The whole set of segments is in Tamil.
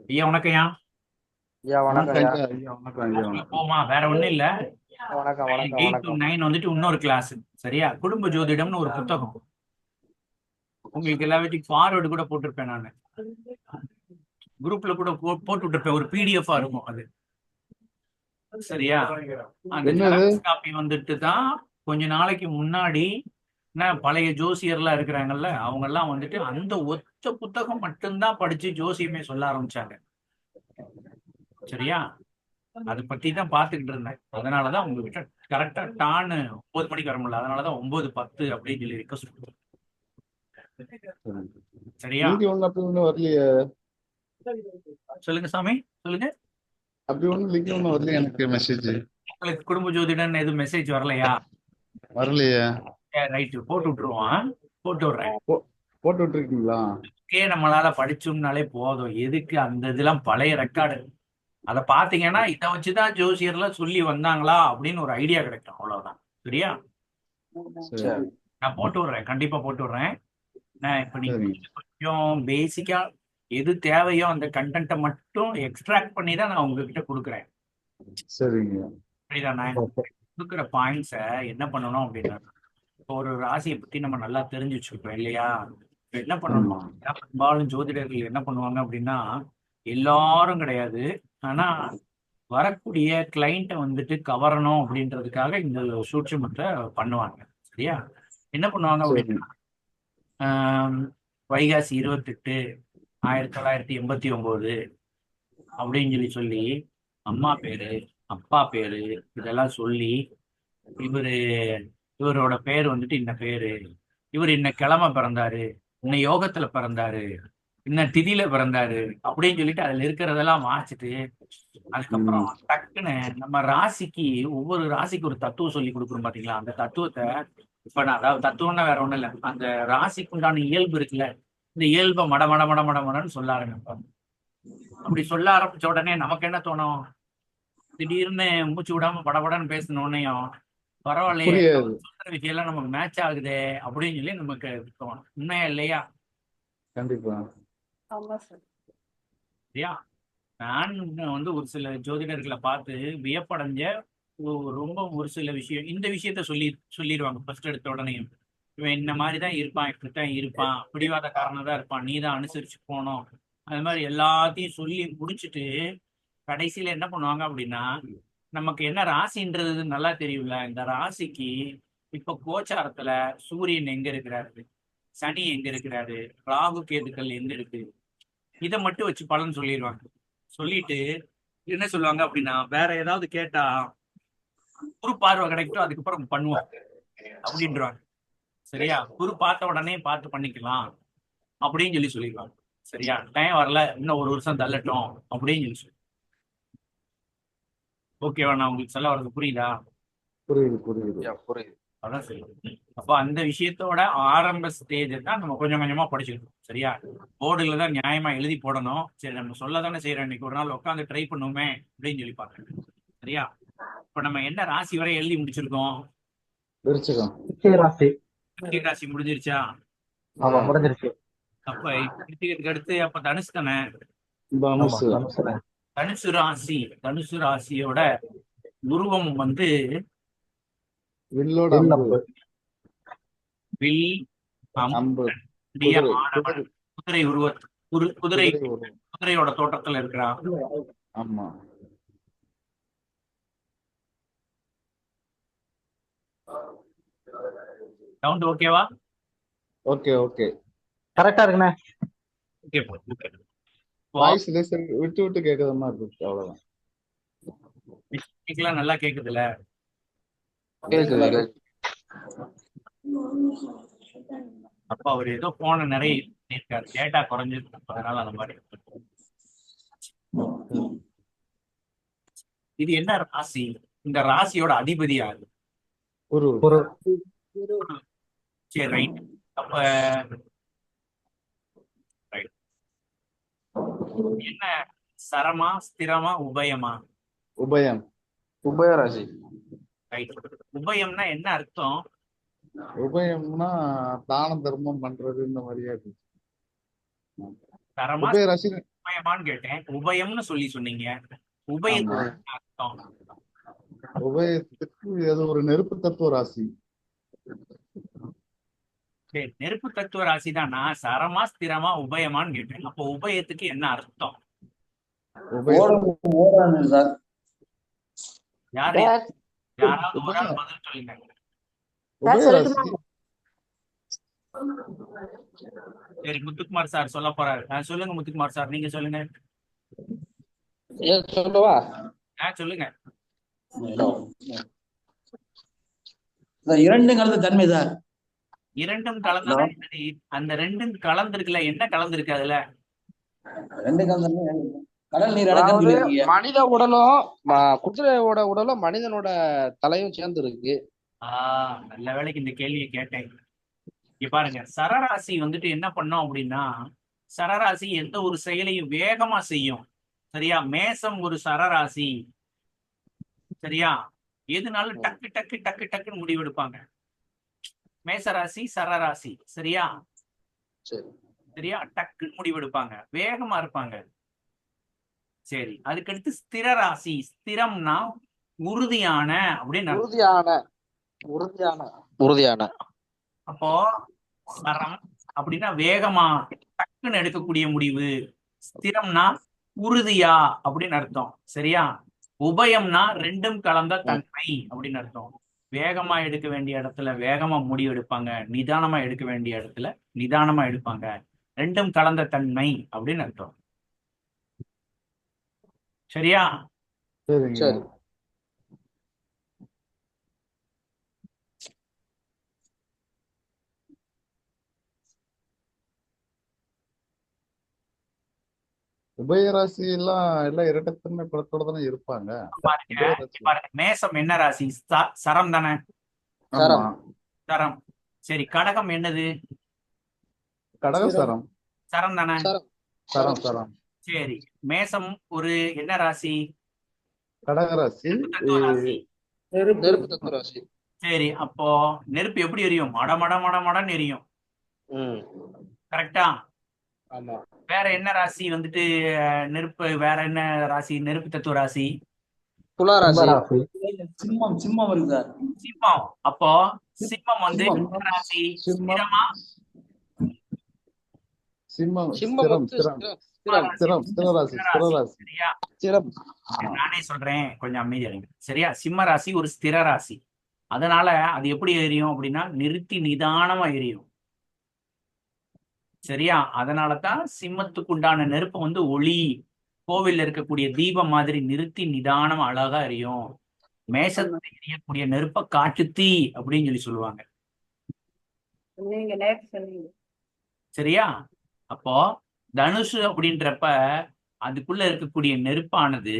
ஐயா வணக்கம் ஐயா. ஐயா வணக்கம் வணக்கம் ஐயா. ஐயா. ஐயா வணக்கம் ஐயா கிளாஸ்க்குள்ள வணக்கம். போமா, வேற ஒண்ணும் இல்ல. வணக்கம் வணக்கம் 8 to வணக்கம். 9 வந்துட்டு இன்னொரு கிளாஸ். சரியா? குடும்ப ஜோதிடம்னு ஒரு புத்தகம். உங்களுக்கு எல்லாத்தையும் ஃபார்வர்டு கூட போட்டிருப்பேன் நான். குரூப்ல கூட போட்டு விட்டுருப்பேன். ஒரு பிடிஎஃப் இருக்கும் அது. சரியா? அந்த என்னது? ஜெராக்ஸ் காப்பி வந்துட்டு தான் கொஞ்ச நாளைக்கு முன்னாடி பழைய ஜோசியர்லாம் இருக்கிறாங்கல்ல, அவங்க எல்லாம் வந்துட்டு அந்த ஒத்த புத்தகம் மட்டும்தான் படிச்சு ஜோசியமே சொல்ல ஆரம்பிச்சாங்க. சரியா? அதை பத்தி தான் பாத்துக்கிட்டு இருந்தேன். அதனாலதான் உங்ககிட்ட கரெக்டா டான்னு 9 மணிக்கு வர முடியல. அதனாலதான் 9:10 அப்படின்னு சொல்லி ரிக்வஸ்ட் கொடுத்தேன். சரியா? மீதி ஒண்ணு அப்படி ஒண்ணு வரலையே. சொல்லுங்க சாமி, சொல்லுங்க. அப்படி ஒண்ணு லிங்க் ஒண்ணு வரலையே எனக்கு மெசேஜ். உங்களுக்கு குடும்ப ஜோதிடன் எதுவும் மெசேஜ் வரலையா? வரலையே. ரைட்டு, போட்டு விட்டுருவான். போட்டு விடுறேன். போட்டு விட்டுருக்கீங்களா? நம்மளால படிச்சோம்னாலே போதும். எதுக்கு அந்த இதெல்லாம் பழைய ரெக்கார்டு. அதை பாத்தீங்கன்னா இதை வச்சுதான் ஜோசியர்லாம் சொல்லி வந்தாங்களா அப்படின்னு ஒரு ஐடியா கிடைக்கும். அவ்வளவுதான். சரியா? சரி. சரி. நான் போட்டு விடுறேன், கண்டிப்பா போட்டு விடுறேன். இப்ப நீங்க சரிங்க. கொஞ்சம் பேசிக்கா எது தேவையோ அந்த கண்டென்ட்டை மட்டும் எக்ஸ்ட்ராக்ட் பண்ணி தான் நான் உங்ககிட்ட கொடுக்குறேன். சரிங்க. புரியுதா? நான் கொடுக்குற பாயிண்ட்ஸை என்ன பண்ணணும் அப்படின்னா, இப்போ ஒரு ராசியை பத்தி நம்ம நல்லா தெரிஞ்சு வச்சுருக்கோம் இல்லையா? இப்ப என்ன ஆமா. பண்ணணும், பெரும்பாலும் ஜோதிடர்கள் என்ன பண்ணுவாங்க அப்படின்னா, எல்லாரும் கிடையாது, ஆனா வரக்கூடிய கிளைண்ட்டை வந்துட்டு கவரணும் அப்படின்றதுக்காக இந்த சூட்சுமத்தை பண்ணுவாங்க. சரியா? என்ன பண்ணுவாங்க சரி. அப்படின்னா, வைகாசி 28 1989 அப்படின்னு சொல்லி அம்மா பேரு, அப்பா பேரு இதெல்லாம் சொல்லி, இவரு இவரோட பேர் வந்துட்டு இன்ன பேரு, இவர் இன்ன கிழமை பிறந்தாரு, இன்ன யோகத்துல பிறந்தாரு, இன்ன திதியில பிறந்தாரு அப்படின்னு சொல்லிட்டு அதுல இருக்கிறதெல்லாம் வாசிச்சுட்டு, அதுக்கப்புறம் டக்குன்னு நம்ம ராசிக்கு ஒவ்வொரு ராசிக்கு ஒரு தத்துவம் சொல்லி கொடுக்குறோம் பாத்தீங்களா? அந்த தத்துவத்தை இப்ப நான் அதாவது தத்துவம்னா வேற ஒண்ணும் இல்லை, அந்த ராசிக்கு உண்டான இயல்பு இருக்குல்ல, இந்த இயல்பை மட மட மட மட மடன்னு சொல்ல ஆரம்பிப்பாங்க. அப்படி சொல்ல ஆரம்பிச்ச உடனே நமக்கு என்ன தோணும்? திடீர்னு மூச்சு விடாம படபடன்னு பேசணுன்னையும் பரவாயில்லையே, புரியாது. சொல்ற விஷயம் எல்லாம் நமக்கு மேட்ச் ஆகுதே அப்படின்னு சொல்லி நமக்கு தோணும். உண்மையா இல்லையா? கண்டிப்பா. சரியா? நான் வந்து ஒரு சில ஜோதிடர்களை பார்த்து வியப்படைஞ்ச ரொம்ப ஒரு சில விஷயம், இந்த விஷயத்த சொல்லிடுவாங்க ஃபர்ஸ்ட் எடுத்த உடனே. இவன் இந்த மாதிரி தான் இருப்பான், இப்படித்தான் இருப்பான், பிடிவாத காரணம் தான் இருப்பான், நீ தான் அனுசரிச்சு போகணும், அது மாதிரி எல்லாத்தையும் சொல்லி முடிச்சுட்டு கடைசியில என்ன பண்ணுவாங்க அப்படின்னா, நமக்கு என்ன ராசின்றது நல்லா தெரியும்ல, இந்த ராசிக்கு இப்ப கோச்சாரத்துல சூரியன் எங்க இருக்கிறாரு, சனி எங்க இருக்கிறாரு, ராகு கேதுக்கள் எங்க இருக்கு, இதை மட்டும் வச்சு பலன் சொல்லிடுவாங்க. சொல்லிட்டு என்ன சொல்லுவாங்க அப்படின்னா, வேற ஏதாவது கேட்டா குரு பார்வை கிடைக்கட்டும் அதுக்கப்புறம் பண்ணுவோம் அப்படின்றாங்க. சரியா? குரு பார்த்த உடனே பார்த்து பண்ணிக்கலாம் அப்படின்னு சொல்லிடுவாங்க. சரியா? டைம் வரல, இன்னும் ஒரு வருஷம் தள்ளட்டும் அப்படின்னு சொல்லி. ஓகேவா? நான் உங்களுக்கு சொல்ல வர்றது புரியுதா? புரியுது புரியுது. ஐயா புரியுது. அதான் சரி. அப்ப அந்த விஷயத்தோட ஆரம்ப ஸ்டேஜ் தான் நம்ம கொஞ்சம் கொஞ்சமா படிச்சுக்கணும். சரியா? போர்டுல தான் நியாயமா எழுதி போடணும். சரி, நம்ம சொல்ல தானே செய்யறோம், இன்னைக்கு ஒரு நாள் உட்காந்து ட்ரை பண்ணுவோமே அப்படின்னு சொல்லி பாக்குறேன். சரியா? இப்ப நம்ம என்ன ராசி வரை எழுதி முடிச்சிருக்கோம்? விருச்சிகம். நிச்சய ராசி. விருச்சிக ராசி முடிஞ்சிருச்சா? ஆமா, முடிஞ்சிருச்சு. அப்ப விருச்சிகத்துக்கு அடுத்து அப்ப தனுசு தானே? ஆமா, தனுசு. தனுசுல. தனுசு ராசி. தனுசு ராசியோட உருவம் வந்து வில்லோட அம்பு. வில்லம்பு. வில், அம்பு. அம்புடைய குதிரை ஆடவன், குதிரை. குதிரை உருவ குதிரை, குதிரை வரும். குதிரையோட தோற்றத்துல இருக்கிறான். ஆமா. சவுண்ட் ஓகேவா? Okay okay. கரெக்டா இருக்குண்ணே. Okay okay. வாய்ஸ் லேசர் விட்டு விட்டு கேட்கற மாதிரி இருக்கு, அவ்வளவுதான். கேக்கலாம், நல்லா கேக்குதுல்ல? கேக்குது கேக்குது. அப்ப அவர் ஏதோ போன நிறைய இருக்காரு, டேட்டா குறைஞ்சிருக்கு, அதனால அந்த மாதிரி. இது என்ன ராசி? இந்த ராசியோட அதிபதி யாரு? குரு. ஒரு சரி, ரைட். அப்ப right. என்ன, சரமா, ஸ்திரமா, உபயமா? உபயம். உபயராசி. ரைட். உபயம்னா என்ன அர்த்தம்? உபயம்னா தான தர்மம் பண்றது இந்த மாதிரியா இருக்கு. தரமா உபய ராசி. உபயமான்னு கேட்டேன். உபயம்னு சொன்னீங்க. ஆமா. உபயத்துக்கு என்ன அர்த்தம்? உபயத்துக்கு அது ஒரு நெருப்பு தத்துவ ராசி. சரி, நெருப்பு தத்துவ ராசி தான். நான் சரமா ஸ்திரமா உபயமான்னு கேட்டேன். அப்போ உபயத்துக்கு என்ன அர்த்தம்? உபயத்துக்கு ஓடாது சார். யாரு சார் யாராவது ஒரு ஆள் பதில் சொல்லுங்க. உபய ராசி. சரி, முத்துக்குமார் சார் சொல்ல போறாரு. சொல்லுங்க முத்துக்குமார் சார், நீங்க சொல்லுங்க. சொல்லவா? சொல்லுங்க. சார், இரண்டும் கலந்த தன்மை சார். இரண்டும் கலந்தா என்னது? அந்த ரெண்டும் கலந்துருக்குல்ல, என்ன கலந்துருக்கு அதுல? ரெண்டும் கலந்த தன்மை கடல் நீர் அதாவது அடக்கன்னு சொல்லியிருக்கீங்க. மனித உடலும் குதிரையோட உடலும் மனிதனோட தலையும் சேர்ந்து இருக்கு. நல்ல வேளைக்கு இந்த கேள்வியை கேட்டேன். இங்க பாருங்க, சரராசி வந்துட்டு என்ன பண்ணோம் அப்படின்னா, சரராசி எந்த ஒரு செயலையும் வேகமா செய்யும். சரியா? மேசம் ஒரு சரராசி. சரியா? எதுனாலும் டக்கு டக்கு டக்கு டக்குன்னு முடிவெடுப்பாங்க. மேசராசி சரராசி. சரியா? சரி. சரியா? டக்குன்னு முடிவெடுப்பாங்க, வேகமா இருப்பாங்க. சரி, அதுக்கடுத்து ஸ்திர ராசி. ஸ்திரம்னா உறுதியான அப்படின்னு அர்த்தம். உறுதியான. அப்போ சரம் அப்படின்னா வேகமா டக்குன்னு எடுக்கக்கூடிய முடிவு. ஸ்திரம்னா உறுதியா அப்படின்னு அர்த்தம். சரியா? உபயம்னா ரெண்டும் கலந்த தன்மை அப்படின்னு அர்த்தம். வேகமா எடுக்க வேண்டிய இடத்துல வேகமா முடிவு எடுப்பாங்க, நிதானமா எடுக்க வேண்டிய இடத்துல நிதானமா எடுப்பாங்க. ரெண்டும் கலந்த தன்மை அப்படின்னு அர்த்தம். சரியா? சரிங்க. சரி. உபயராசி எல்லாம் இரட்டைத்தன்மை படத்தோட தானே இருப்பாங்க. பாருங்க, உபயராசி. பாருங்க, மேசம் என்ன ராசி? சரம் தானே? ஆமா. சரம். சரி, கடகம் என்னது? கடகசரம். சரம் தானே? சரம் சரம். சரி, மேசம் ஒரு என்ன ராசி? கடகராசி. தத்துவ ராசி. நெருப்பு தத்துவ ராசி. சரி, அப்போ நெருப்பு எப்படி எரியும்? மடன்னு எரியும். கரெக்டா? ஆமா. வேற என்ன ராசி வந்துட்டு நெருப்பு? வேற என்ன ராசி நெருப்பு தத்துவ ராசி? துலா ராசி. ராசி. சிம்மம் இருக்கு சார். சிம்மம். அப்போ சிம்மம் வந்து என்ன ராசி? ஸ்திரமா? சிம்மம். சிம்மம் ஸ்திரம் வந்து ஸ்திரம் ஸ்திரம் ஸ்திரராசி. ஸ்திரராசி. சரியா? ஸ்திரம். நானே சொல்றேன், கொஞ்சம் அமைதியா இருங்க. சரியா? சிம்ம ராசி ஒரு ஸ்திர ராசி. அதனால அது எப்படி எரியும் அப்படின்னா நிறுத்தி நிதானமா எரியும். சரியா? அதனாலதான் சிம்மத்துக்கு உண்டான நெருப்பு வந்து ஒளி, கோவில்ல இருக்கக்கூடிய தீபம் மாதிரி நிறுத்தி நிதானமா அழகா எரியும். மேசத்துல எரியக்கூடிய நெருப்ப காட்டுத்தீ அப்படின்னு சொல்லுவாங்க. சரியா? அப்போ தனுசு அப்படின்றப்ப அதுக்குள்ள இருக்கக்கூடிய நெருப்பானது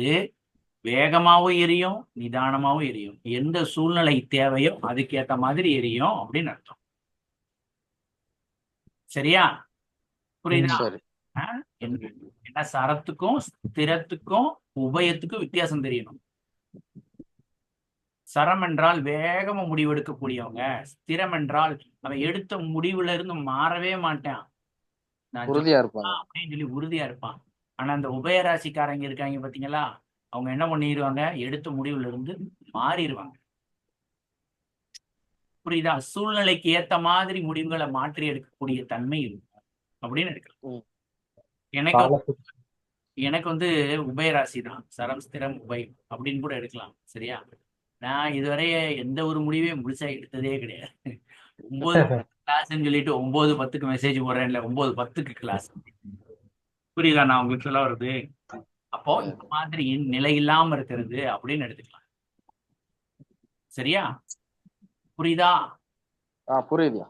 வேகமாவும் எரியும், நிதானமாவும் எரியும். எந்த சூழ்நிலை தேவையோ அதுக்கேத்த மாதிரி எரியும் அப்படின்னு அர்த்தம். சரியா? புரியுதா? சரி. என்ன சரத்துக்கும் ஸ்திரத்துக்கும் உபயத்துக்கும் வித்தியாசம் தெரியணும். சரம் என்றால் வேகமா முடிவெடுக்கக்கூடியவங்க. ஸ்திரம் என்றால் அவன் எடுத்த முடிவுல இருந்து மாறவே மாட்டான், உறுதியா இருப்பாங்க அப்படின்னு உறுதியா இருப்பான். ஆனா அந்த உபயராசிக்காரங்க இருக்காங்க பாத்தீங்களா, அவங்க என்ன பண்ணிடுவாங்க? எடுத்த முடிவுல இருந்து மாறிடுவாங்க. புரியுதா? சூழ்நிலைக்கு ஏத்த மாதிரி முடிவுகளை மாற்றி எடுக்கக்கூடிய தன்மை இருக்கும் அப்படின்னு எடுக்கலாம். எனக்கு வந்து உபயராசி தான். சரம் ஸ்திரம் உபயம் அப்படின்னு கூட எடுக்கலாம். சரியா? நான் இதுவரை எந்த ஒரு முடிவையும் முழுசா எடுத்ததே கிடையாது. 9 கிளாஸ்ன்னு சொல்லிட்டு 9:10க்கு மெசேஜ் போடுறேன்ல, 9:10க்கு கிளாஸ். புரியுதா நான் உங்களுக்கு சொல்ல வருது? அப்போ இந்த மாதிரி நிலை இல்லாம இருக்கிறது அப்படின்னு எடுத்துக்கலாம். சரியா? புரியுதா? புரியுது.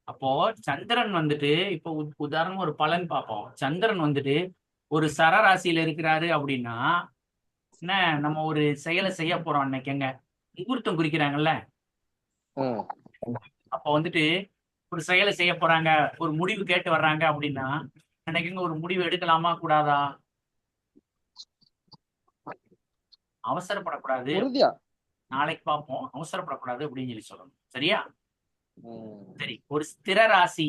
அப்போ சந்திரன் வந்துட்டு இப்போ உதாரணம் ஒரு பலன் பார்ப்போம். சந்திரன் வந்துட்டு ஒரு சரராசியில இருக்கிறாரு அப்படின்னா என்ன, நம்ம ஒரு செயலை செய்ய போறோம் அன்னைக்குங்க, முகூர்த்தம் குறிக்கிறாங்கல்ல. அப்போ வந்துட்டு ஒரு செயலை செய்ய போறாங்க, ஒரு முடிவு கேட்டு வர்றாங்க அப்படின்னா அன்னைக்குங்க ஒரு முடிவு எடுக்கலாமா கூடாதா? அவசரப்படக்கூடாது. நாளைக்கு பார்ப்போம், அவசரப்படக்கூடாது அப்படின்னு சொல்லணும். சரியா? சரி, ஒரு ஸ்திர ராசி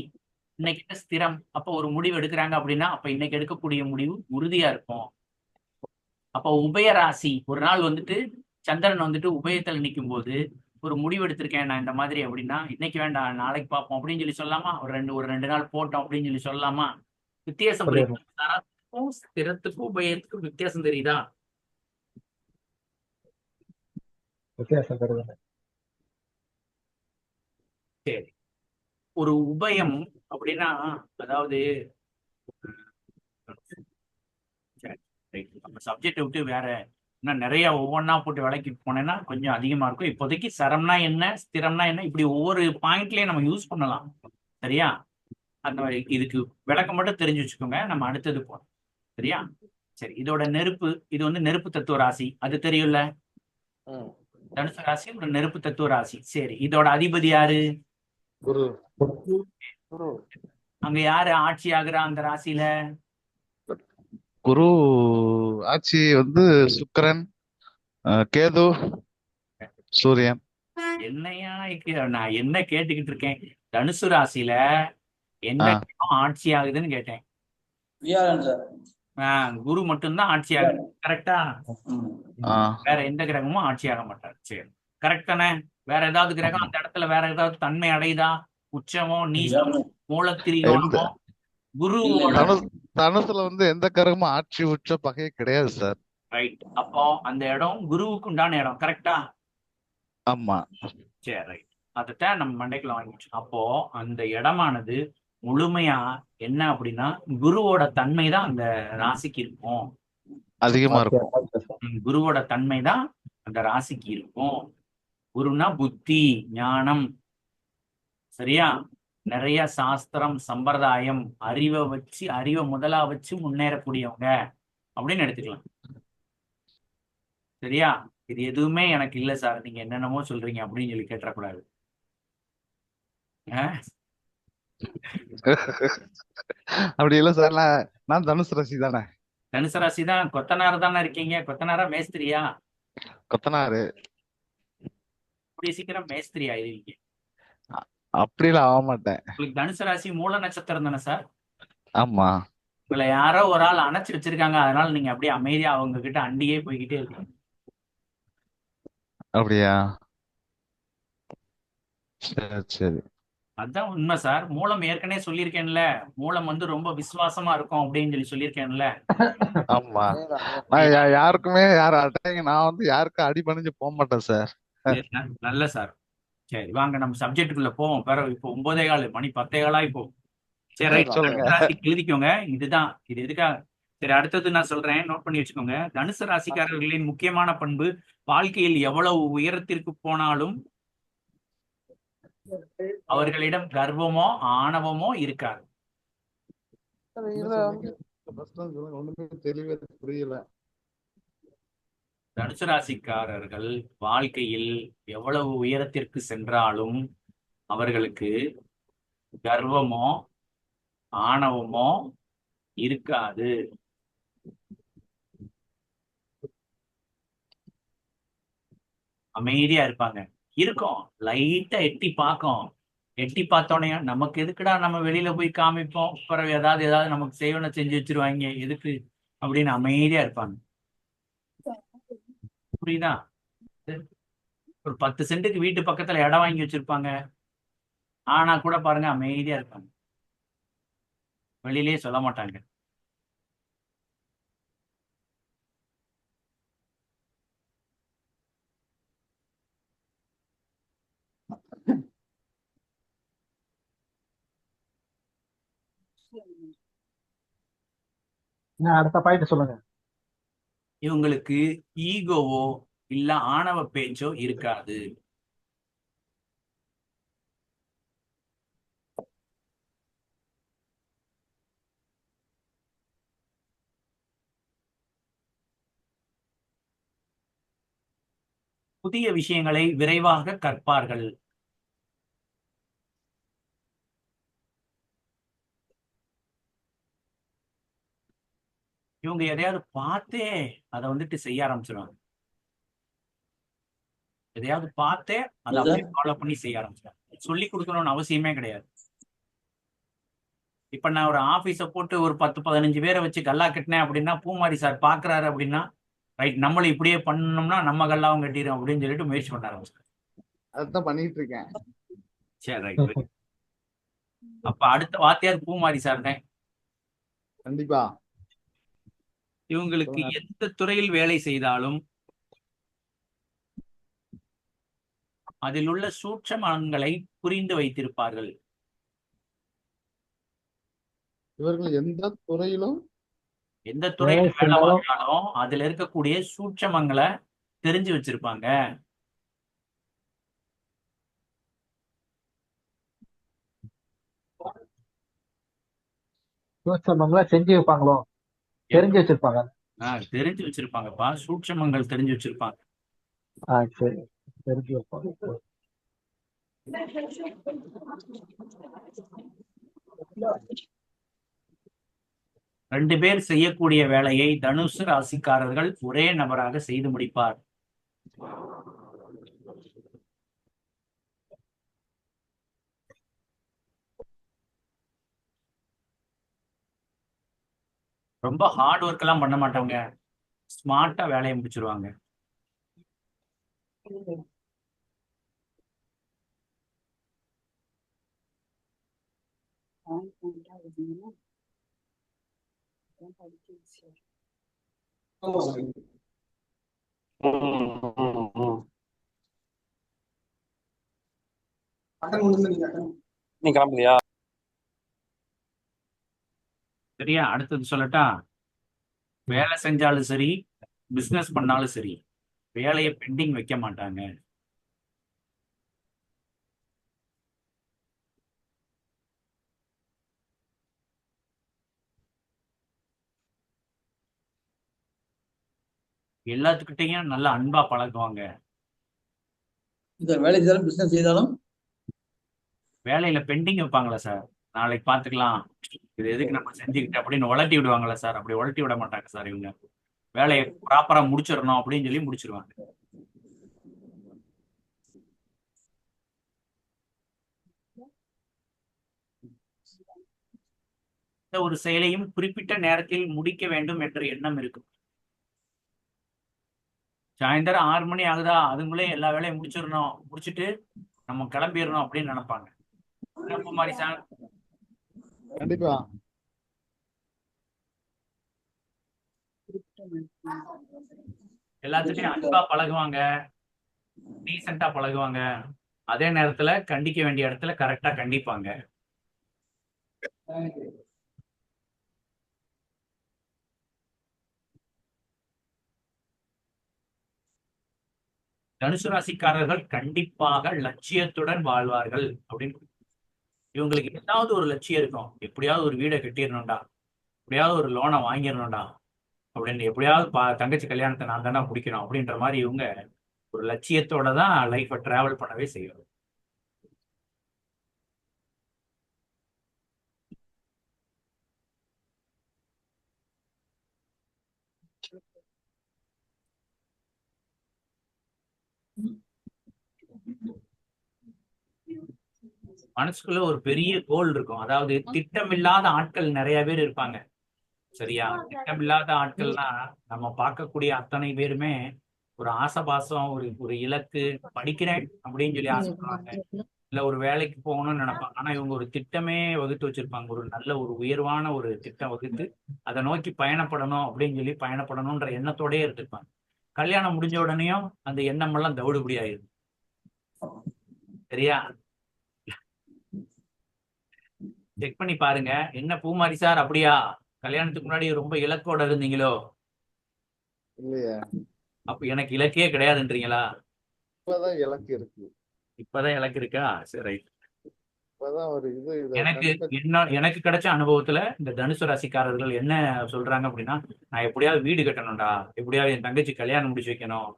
இன்னைக்கு என்ன ஸ்திரம். அப்போ ஒரு முடிவு எடுக்கிறாங்க அப்படின்னா அப்ப இன்னைக்கு எடுக்கக்கூடிய முடிவு உறுதியா இருக்கும். அப்போ உபய ராசி ஒரு நாள் வந்துட்டு சந்திரன் வந்துட்டு உபயத்துல நிற்கும் போது ஒரு முடிவு எடுத்திருக்கேன் நான் இந்த மாதிரி அப்படின்னா இன்னைக்கு வேண்டாம் நாளைக்கு பார்ப்போம் அப்படின்னு சொல்லி சொல்லலாமா? ஒரு ரெண்டு நாள் போட்டோம் அப்படின்னு சொல்லி சொல்லலாமா? வித்தியாசம் புரியுது. சொல்லிடலாம். தரத்துக்கும் ஸ்திரத்துக்கும் உபயத்துக்கும் வித்தியாசம் தெரியுதா? வித்தியாசம் தெரியுது. சரி. ஒரு உபயம் அப்படின்னா அதாவது சரி, right. நம்ம சப்ஜெக்ட் விட்டு வேற இன்னும் நிறைய ஒவ்வொன்றா போட்டு விளக்கி போனேன்னா கொஞ்சம் அதிகமா இருக்கும். இப்போதைக்கு சரம்னா என்ன, ஸ்திரம்னா என்ன, இப்படி ஒவ்வொரு பாயிண்ட்லயும் நம்ம யூஸ் பண்ணலாம். சரியா? அந்த மாதிரி இதுக்கு விளக்கம் மட்டும் தெரிஞ்சு வச்சுக்கோங்க. நம்ம அடுத்தது போறோம். சரியா? சரி, இதோட நெருப்பு, இது வந்து நெருப்பு தத்துவ ராசி, அது தெரியும்ல. ம். தனுசு ராசி ஒரு நெருப்பு தத்துவ ராசி. சரி, இதோட அதிபதி யாரு? குரு. குரு. அங்க யாரு ஆட்சி ஆகுறா அந்த ராசியில? குரு ஆட்சி வந்து சுக்கிரன், கேது, சூரியன். என்னையா நான் என்ன கேட்டுக்கிட்டு இருக்கேன்? தனுசு ராசியில எந்த ஆ, கிரகம் ஆட்சி ஆகுதுன்னு கேட்டேன். வியாழன் சார். குரு மட்டும்தான் ஆட்சி ஆகுது. கரெக்டா? ம். ஆ. வேற எந்த கிரகமும் ஆட்சி ஆக மாட்டார். சரி, கரெக்ட் தானே? வேற ஏதாவது கிரகம் அந்த இடத்துல வேற ஏதாவது தன்மை அடையுதா? உச்சமோ நீச்சமோ வியாழன். எந்த மூலத்திரிகோணமோ? குருவோட தனுசுல வந்து எந்த கிரகமும் ஆட்சி உச்ச பகையே கிடையாது சார். ரைட். அப்போ அந்த இடம் குருவுக்கு உண்டான இடம். கரெக்டா? ஆமா. சரி, ரைட். அதைத்தான் நம்ம மண்டைக்குள்ள வாங்கிச்சு. அப்போ அந்த இடமானது முழுமையா என்ன அப்படின்னா குருவோட தன்மை தான் அந்த ராசிக்கு இருக்கும். அதிகமா இருக்கும். குருவோட தன்மை தான் அந்த ராசிக்கு இருக்கும். குருனா புத்தி, ஞானம். சரியா? நிறைய சாஸ்திரம், சம்பிரதாயம், அறிவை முதலா வச்சு முன்னேறக்கூடியவங்க அப்படின்னு எடுத்துக்கலாம். சரியா? இது எதுவுமே எனக்கு இல்ல சார், நீங்க என்னென்னமோ சொல்றீங்க அப்படின்னு சொல்லி கேட்டக்கூடாது. அப்படி இல்ல சார், நான் தனுசு ராசி தானே. தனுசு ராசி தான். கொத்தனார் தானே இருக்கீங்க? கொத்தனாரா மேஸ்திரியா? கொத்தனாரு. கூடிய சீக்கிரம் மேஸ்திரி ஆயிருவீங்க. அப்படிலாம் ஆக மாட்டேன். உங்களுக்கு தனுசு ராசி மூல நட்சத்திரம் தானே சார்? ஆமா. உங்களை யாரோ ஒரு ஆள் அணைச்சு வச்சிருக்காங்க, அதனால நீங்க அப்படியே அமைதியா அவங்க கிட்ட அண்டியே போய்கிட்டே இருக்கீங்க. அப்படியா? சரி சரி. அதுதான் உண்மை சார். மூலம் ஏற்கனவே சொல்லியிருக்கேன்ல, மூலம் வந்து ரொம்ப விசுவாசமா இருக்கும் அப்படின்னு சொல்லி சொல்லியிருக்கேன்ல. ஆமா. அதேதான். நான் யாருக்குமே நான் வந்து யாருக்கும் அடி பணிஞ்சு போக மாட்டேன் சார். சரி, நல்ல சார். சரி, வாங்க நம்ம சப்ஜெக்டுக்குள்ள போவோம். பிறகு இப்போ 9:15 மணி 10:00 இப்போ. சரி, ரைட். சொல்லுங்க. தனுசு ராசிக்கு எழுதிக்கோங்க. இதுதான் இது எதுக்காக. சரி, அடுத்தது நான் சொல்றேன், நோட் பண்ணி வச்சுக்கோங்க. தனுசு ராசிக்காரர்களின் முக்கியமான பண்பு, வாழ்க்கையில் எவ்வளவு உயரத்திற்கு போனாலும் அவர்களிடம் கர்வமோ ஆணவமோ இருக்காது. இதுல வந்து First time சொல்லுங்க, ஒண்ணுமே தெளிவா புரியல. தனுசு ராசிக்காரர்கள் வாழ்க்கையில் எவ்வளவு உயரத்திற்கு சென்றாலும் அவர்களுக்கு கர்வமோ ஆணவமோ இருக்காது. அமைதியா இருப்பாங்க. இருக்கும், லைட்டா எட்டி பார்க்கும். எட்டி பார்த்தோன்னே நமக்கு எதுக்குடா நம்ம வெளியில போய் காமிப்போம், பிறகு ஏதாவது நமக்கு செய்வன செஞ்சு வச்சிருவாங்க எதுக்கு அப்படின்னு அமைதியா இருப்பாங்க. புரியுதா? ஒரு 10 சென்ட்டுக்கு வீட்டு பக்கத்துல இடம் வாங்கி வச்சிருப்பாங்க, ஆனா கூட பாருங்க அமைதியா இருப்பாங்க, வெளியிலேயே சொல்ல மாட்டாங்க. அடுத்த பாயிண்ட் சொல்லுங்க. இவங்களுக்கு ஈகோவோ இல்ல ஆணவ பேச்சோ இருக்காது. புதிய விஷயங்களை விரைவாக கற்பார்கள். இவங்க எதையாவது பார்த்தே அதை வந்துட்டு செய்ய ஆரம்பிச்சிருவாங்க. எதையாவது பார்த்தே அதை அப்படியே ஃபாலோ பண்ணி செய்ய ஆரம்பிச்சிருவாங்க. சொல்லி கொடுக்கணும்னு அவசியமே கிடையாது. இப்ப நான் ஒரு ஆபீஸ போட்டு ஒரு 10-15 பேரை வச்சு கல்லா கட்டினேன் அப்படின்னா பூமாரி சார் பாக்குறாரு அப்படின்னா ரைட் நம்மளும் இப்படியே பண்ணோம்னா நம்ம கல்லாவும் கட்டிடும் அப்படின்னு சொல்லிட்டு முயற்சி பண்ண ஆரம்பிச்சார். அதுதான் பண்ணிட்டு இருக்கேன். சரி ரைட். அப்ப அடுத்த வாத்தியார் பூமாரி சார் தான். கண்டிப்பா. இவங்களுக்கு சொல்லுங்க. எந்த துறையில் வேலை செய்தாலும் அதில் உள்ள சூட்சமங்களை புரிந்து வைத்திருப்பார்கள். இவர்கள் எந்த துறையிலும் எந்த வேலை துறையில வேலை செஞ்சாலும் பார்த்தாலும் அதுல இருக்கக்கூடிய சூட்சமங்களை தெரிஞ்சு வச்சிருப்பாங்க. சூட்சமங்களா செஞ்சு வைப்பாங்களோ, தெரிஞ்சு வச்சிருப்பாங்க. தெரிஞ்சு வச்சிருப்பாங்கப்பா, சூட்சமங்கள் தெரிஞ்சு வச்சிருப்பாங்க. சரி, தெரிஞ்சு வைப்பாங்க. ரெண்டு பேர் செய்யக்கூடிய வேலையை தனுசு ராசிக்காரர்கள் ஒரே நபராக செய்து முடிப்பார். ரொம்ப ஹார்ட் ஒர்க் எல்லாம் பண்ண மாட்டாங்க, ஸ்மார்ட்டா வேலையை முடிச்சிருவாங்க. நீ கிளம்பலையா? சரியா? அடுத்தது சொல்லட்டா? வேலை செஞ்சாலும் சரி, பிசினஸ் பண்ணாலும் சரி, வேலையை பெண்டிங் வைக்க மாட்டாங்க. எல்லாத்துக்கிட்டையும் நல்லா அன்பா பழகுவாங்க. இந்த வேலை செய்தாலும் பிசினஸ் செய்தாலும் வேலையில பெண்டிங் வைப்பாங்களா சார், நாளைக்கு பாத்துக்கலாம், இது எதுக்கு நம்ம செஞ்சுக்கிட்டு அப்படின்னு உலட்டி விடுவாங்களா சார்? அப்படி உலட்டி விட மாட்டாங்க சார். இவங்க வேலையை ப்ராப்பரா முடிச்சிடணும் அப்படின்னு சொல்லி முடிச்சிருவாங்க. இந்த ஒரு செயலையும் குறிப்பிட்ட நேரத்தில் முடிக்க வேண்டும் என்ற எண்ணம் இருக்கும். சாயந்தரம் 6 மணி ஆகுதா, அதுங்களே எல்லா வேலையும் முடிச்சிடணும், முடிச்சிட்டு நம்ம கிளம்பிடணும் அப்படின்னு நினைப்பாங்க. மாதிரி சார் கண்டிப்பா. எல்லாத்துட்டையும் அன்பா பழகுவாங்க, டீசெண்டா பழகுவாங்க, அதே நேரத்துல கண்டிக்க வேண்டிய இடத்துல கரெக்டா கண்டிப்பாங்க. தனுசு ராசிக்காரர்கள் கண்டிப்பாக லட்சியத்துடன் வாழ்வார்கள் அப்படின்னு. இவங்களுக்கு ஏதாவது ஒரு லட்சியம் இருக்கும், எப்படியாவது ஒரு வீடை கட்டிடணும்டா, எப்படியாவது ஒரு லோனை வாங்கிடணும்டா அப்படின்னு, எப்படியாவது தங்கச்சி கல்யாணத்தை நான் தானே பிடிக்கணும் அப்படின்ற மாதிரி இவங்க ஒரு லட்சியத்தோட தான் லைஃப்பை டிராவல் பண்ணவே செய்யும். மனசுக்குள்ள ஒரு பெரிய கோல் இருக்கும். அதாவது திட்டமில்லாத ஆட்கள் நிறைய பேர் இருப்பாங்க. சரியா? திட்டமில்லாத ஆட்கள்னா நம்ம பார்க்கக்கூடிய அத்தனை பேருமே ஒரு ஆசபாசம், ஒரு ஒரு இலக்கு, படிக்கிறேன் அப்படின்னு சொல்லி ஆசைப்படுவாங்க, இல்ல ஒரு வேலைக்கு போகணும்னு நினைப்பாங்க. ஆனா இவங்க ஒரு திட்டமே வகுத்து வச்சிருப்பாங்க, ஒரு நல்ல ஒரு உயர்வான ஒரு திட்டம் வகுத்து அதை நோக்கி பயணப்படணும் அப்படின்னு சொல்லி பயணப்படணும்ன்ற எண்ணத்தோடயே இருந்திருப்பாங்க. கல்யாணம் முடிஞ்ச உடனேயும் அந்த எண்ணம் எல்லாம் தவிடுபடி ஆயிரும். சரியா? செக் பண்ணி பாருங்க. என்ன பூமாரி சார், அப்படியா கல்யாணத்துக்கு முன்னாடி ரொம்ப இலக்கோட இருந்தீங்களோ? இல்லையா? அப்ப எனக்கு இலக்கே கிடையாதுன்றீங்களா? இப்பதான் இலக்கு இருக்கு. இப்பதான் இலக்கு இருக்கா? சரி. இப்பதான் ஒரு இது எனக்கு எனக்கு கிடைச்ச அனுபவத்துல இந்த தனுசு ராசிக்காரர்கள் என்ன சொல்றாங்க அப்படின்னா, நான் எப்படியாவது வீடு கட்டணும்டா, எப்படியாவது என் தங்கச்சி கல்யாணம் முடிச்சு வைக்கணும்,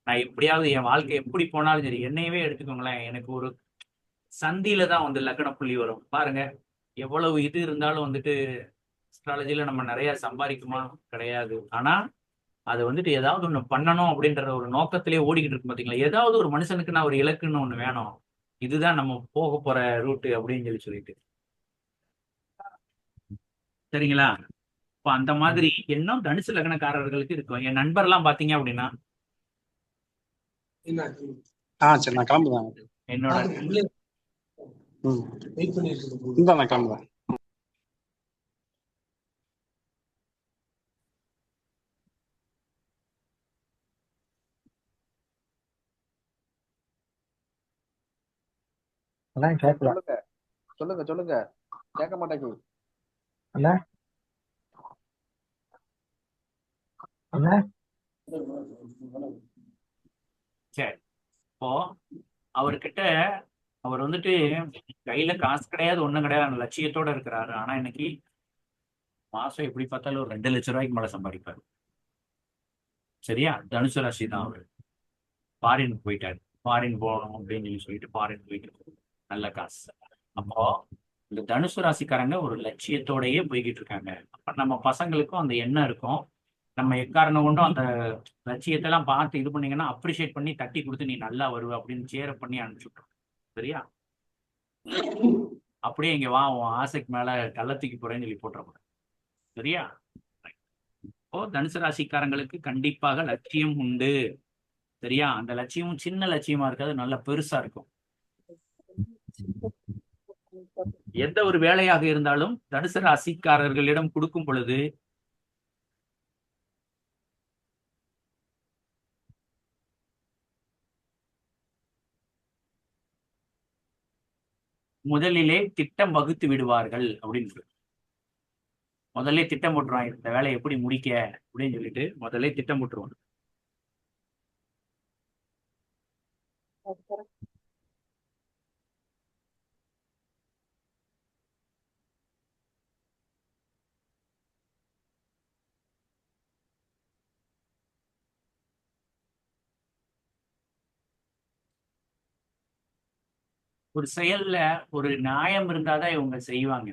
நான் எப்படியாவது என் வாழ்க்கை எப்படி போனாலும் சரி, என்னையவே எடுத்துக்கோங்களேன், எனக்கு ஒரு சந்தியில தான் வந்து லக்ன புள்ளி வரும் பாருங்க. எவ்வளவு இது இருந்தாலும் வந்துட்டு அஸ்ட்ராலஜில நம்ம நிறைய சம்பாதிக்குமா? கிடையாது. ஆனா அது வந்துட்டு ஏதாவது ஒண்ணு பண்ணணும் அப்படின்ற ஒரு நோக்கத்திலேயே ஓடிக்கிட்டு இருக்கும் பாத்தீங்களா? ஏதாவது ஒரு மனுஷனுக்கு நான் ஒரு இலக்குன்னு ஒண்ணு வேணும், இதுதான் நம்ம போக போற ரூட்டு அப்படின்னு சொல்லிட்டு சரிங்களா? இப்போ அந்த மாதிரி எண்ணம் தனுசு லக்னக்காரர்களுக்கு இருக்கும். என் நண்பர்லாம் பாத்தீங்க அப்படின்னா சரி நான் கிளம்புறேன். என்னோட இந்த நான் கிளம்புறேன். அண்ணா கேட்கல. சொல்லுங்க சொல்லுங்க சொல்லுங்க, கேட்க மாட்டேங்குது. அண்ணா அண்ணா சரி. இப்போ அவர்கிட்ட அவர் வந்துட்டு கையில காசு கிடையாது, ஒண்ணும் கிடையாது, அந்த லட்சியத்தோட இருக்கிறாரு. ஆனா இன்னைக்கு மாசம் எப்படி பார்த்தாலும் ஒரு 2 லட்சம் ரூபாய்க்கு மேல சம்பாதிப்பாரு. சரியா? தனுசு ராசி தான் அவரு. ஃபாரின் போயிட்டாரு. ஃபாரின் போகணும் அப்படின்னு சொல்லிட்டு ஃபாரின் போயிட்டு நல்ல காசு. அப்போ இந்த தனுசு ராசிக்காரங்க ஒரு லட்சியத்தோடயே போய்கிட்டு இருக்காங்க. அப்ப நம்ம பசங்களுக்கும் அந்த எண்ணம் இருக்கும். நம்ம எக்காரணம் கொண்டும் அந்த லட்சியத்தெல்லாம் பார்த்து இது பண்ணீங்கன்னா அப்ரிஷியேட் பண்ணி தட்டி கொடுத்து நீ நல்லா வருவ அப்படின்னு சேர பண்ணி அனுப்பிச்சுட்டோம். சரியா? அப்படியே இங்க வா, உன் ஆசைக்கு மேல கள்ளத்துக்கு போறேன்னு சொல்லி போட்டுறக்கூடாது. சரியா? இப்போ தனுசு ராசிக்காரங்களுக்கு கண்டிப்பாக லட்சியம் உண்டு. சரியா? அந்த லட்சியமும் சின்ன லட்சியமா இருக்காது, நல்ல பெருசா இருக்கும். எந்த ஒரு வேலையாக இருந்தாலும் தனுசு ராசிக்காரர்களிடம் கொடுக்கும் பொழுது முதலிலே திட்டம் வகுத்து விடுவார்கள் அப்படின்னு சொல்லி முதல்ல திட்டம் போட்டுருவாங்க. இந்த வேலையை எப்படி முடிக்க அப்படின்னு சொல்லிட்டு முதல்ல திட்டம் போட்டுருவாங்க. ஒரு செயல்ல ஒரு நியாயம் இருந்தாதான் இவங்க செய்வாங்க.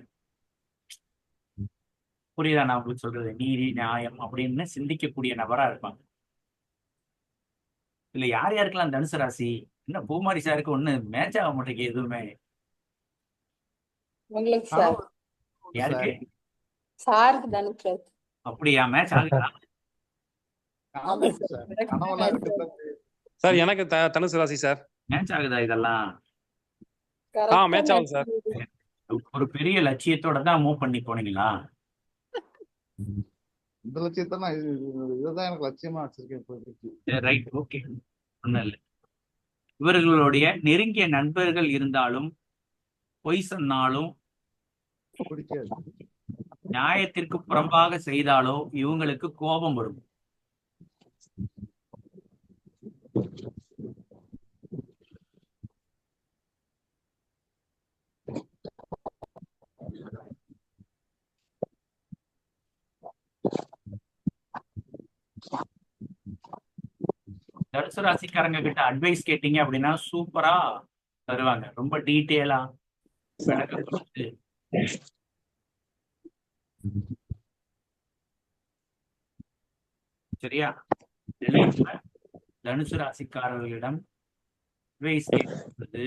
புரியுதா நான் உங்களுக்கு சொல்றது? நீதி நியாயம் அப்படின்னு சிந்திக்கக்கூடிய நபரா இருப்பாங்க. இல்ல யார் யாருக்கெல்லாம் தனுசு ராசி? என்ன பூமாரி சாருக்கு ஒண்ணு மேட்ச் ஆக மாட்டேங்குது எதுவுமே. உங்களுக்கு சார், யாருக்கு? சாருக்கு தனுஷ் ராசி. அப்படியா? மேட்ச் ஆகுதா? ஆமா சார். கனவெல்லாம் இருக்கு சார். சார் எனக்கு தனுசு ராசி சார். மேட்ச் ஆகுதா இதெல்லாம்? correct ஆ மேட்ச் ஆகுது சார். ஒரு பெரிய லட்சியத்தோட தான் மூவ் பண்ணி போனீங்களா? இந்த லட்சியத்தை நான் இதுதான் எனக்கு லட்சியமா வச்சிருக்கேன் இப்போதைக்கு. ரைட், ஓகே, ஒண்ணும் இல்லை. இவர்களுடைய நெருங்கிய நண்பர்கள் இருந்தாலும் பொய் சொன்னாலும் பிடிக்காது. நியாயத்திற்கு புறம்பாக செய்தாலோ இவங்களுக்கு கோபம் வரும். தனுசு ராசிக்காரங்க கிட்ட அட்வைஸ் கேட்டீங்க அப்படின்னா சூப்பரா தருவாங்க. ரொம்ப டீட்டெயிலா விளக்கம் கொடுத்து. சரியா? தனுசு ராசிக்காரர்களிடம் அட்வைஸ் கேட்கிறது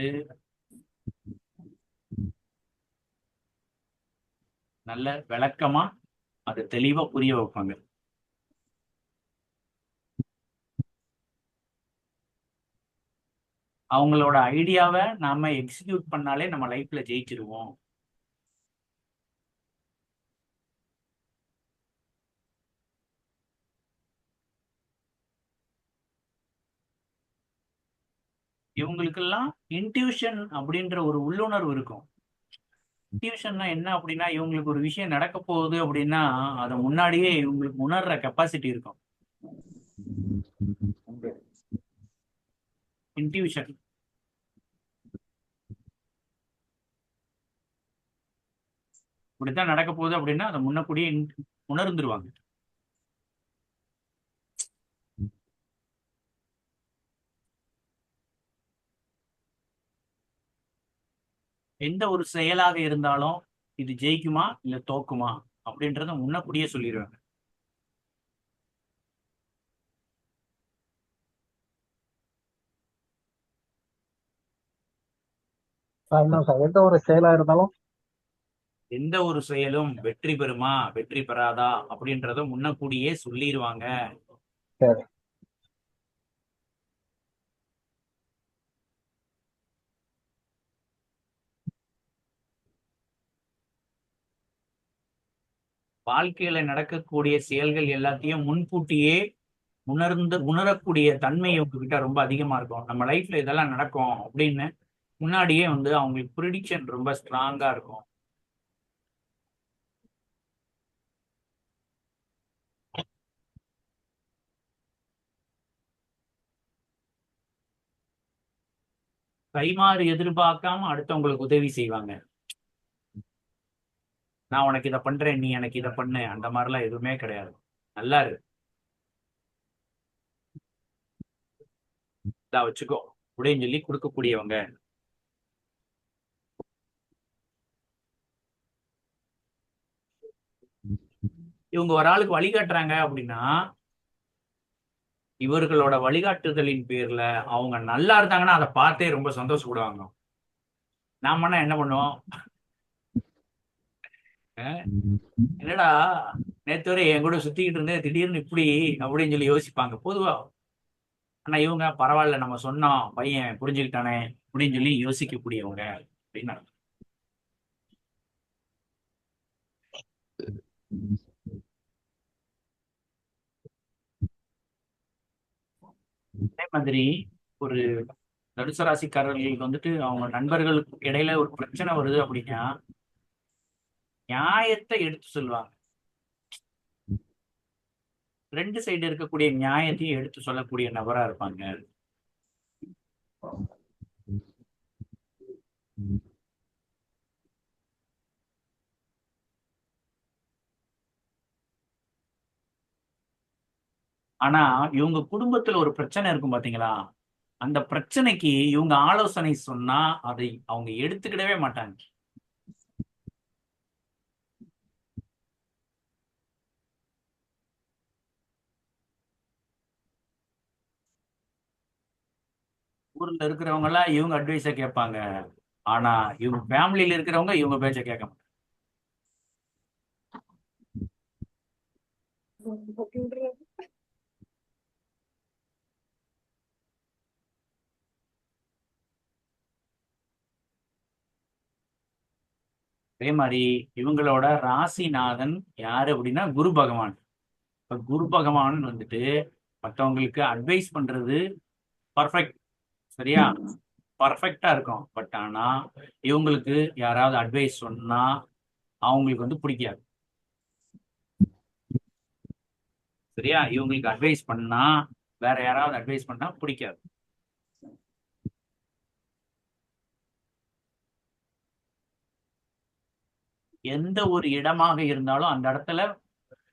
நல்ல விளக்கமா அதை தெளிவா புரிய வைப்பாங்க. அவங்களோட ஐடியாவை நாம எக்ஸிக்யூட் பண்ணாலே நம்ம லைஃப்ல ஜெயிச்சிருவோம். இவங்களுக்கெல்லாம் இன்ட்யூஷன் அப்படின்ற ஒரு உள்ளுணர்வு இருக்கும். இன்ட்யூஷன்னா என்ன அப்படின்னா இவங்களுக்கு ஒரு விஷயம் நடக்க போகுது அப்படின்னா அதை முன்னாடியே இவங்களுக்கு உணர்ற கெப்பாசிட்டி இருக்கும். இன்ட்யூஷன். இப்படித்தான் நடக்க போகுது அப்படின்னா அதை முன்னக்கூடியே உணர்ந்துருவாங்க. எந்த ஒரு செயலாக இருந்தாலும் இது ஜெயிக்குமா இல்ல தோக்குமா அப்படின்றத முன்னக்கூடியே சொல்லிடுவாங்க. சார், என்ன சார், எந்த ஒரு செயலா இருந்தாலும் எந்த ஒரு செயலும் வெற்றி பெறுமா வெற்றி பெறாதா அப்படின்றத முன்னக்கூடியே சொல்லிடுவாங்க. சரி. வாழ்க்கையில நடக்கக்கூடிய செயல்கள் எல்லாத்தையும் முன்கூட்டியே உணரக்கூடிய தன்மை உங்ககிட்ட ரொம்ப அதிகமா இருக்கும். நம்ம லைஃப்ல இதெல்லாம் நடக்கும் அப்படின்னு முன்னாடியே வந்து அவங்களுக்கு ப்ரிடிக்ஷன் ரொம்ப ஸ்ட்ராங்கா இருக்கும். கைமாறு எதிர்பார்க்காம அடுத்தவங்களுக்கு உதவி செய்வாங்க. நான் உனக்கு இதை பண்றேன், நீ எனக்கு இதை பண்ணு, அந்த மாதிரிலாம் எதுவுமே கிடையாது. நல்லா இருக்கு, இதா வச்சுக்கோ அப்படின்னு சொல்லி கொடுக்கக்கூடியவங்க. இவங்க ஒரு ஆளுக்கு வழிகாட்டுறாங்க அப்படின்னா இவர்களோட வழிகாட்டுதலின் பேர்ல அவங்க நல்லா இருந்தாங்கன்னா அதை பார்த்தே ரொம்ப சந்தோஷப்படுவாங்க. நாம என்ன பண்ணுவோம், அஹ் என்னடா நேத்து வரை என் கூட சுத்திக்கிட்டு இருந்தேன் திடீர்னு இப்படி அப்படின்னு சொல்லி யோசிப்பாங்க பொதுவா. ஆனா இவங்க பரவாயில்ல, நம்ம சொன்னோம் பையன் புரிஞ்சுக்கிட்டானே அப்படின்னு சொல்லி யோசிக்கக்கூடியவங்க அப்படின்னு அர்த்தம். அதே மாதிரி ஒரு தனுசு ராசிக்காரர்களுக்கு வந்துட்டு அவங்க நண்பர்களுக்கு இடையில ஒரு பிரச்சனை வருது அப்படின்னா நியாயத்தை எடுத்து சொல்லுவாங்க. ரெண்டு சைடு இருக்கக்கூடிய நியாயத்தையும் எடுத்து சொல்லக்கூடிய நபரா இருப்பாங்க. ஆனா இவங்க குடும்பத்துல ஒரு பிரச்சனை இருக்கும் பாத்தீங்களா, அந்த பிரச்சனைக்கு இவங்க ஆலோசனை சொன்னா அதை அவங்க எடுத்துக்கிடவே மாட்டாங்க. ஊர்ல இருக்கிறவங்க எல்லாம் இவங்க அட்வைஸ கேட்பாங்க. ஆனா இவங்க ஃபேமிலியில இருக்கிறவங்க இவங்க பேச்ச கேட்க மாட்டாங்க. அதே மாதிரி இவங்களோட ராசிநாதன் யாரு அப்படின்னா குரு பகவான். இப்ப குரு பகவான் வந்துட்டு மற்றவங்களுக்கு அட்வைஸ் பண்றது பர்ஃபெக்ட், சரியா, பர்ஃபெக்டா இருக்கும். பட் ஆனா இவங்களுக்கு யாராவது அட்வைஸ் சொன்னா அவங்களுக்கு வந்து பிடிக்காது. சரியா, இவங்களுக்கு அட்வைஸ் பண்ணா வேற யாராவது அட்வைஸ் பண்ணா பிடிக்காது. எந்த ஒரு இடமாக இருந்தாலும் அந்த இடத்துல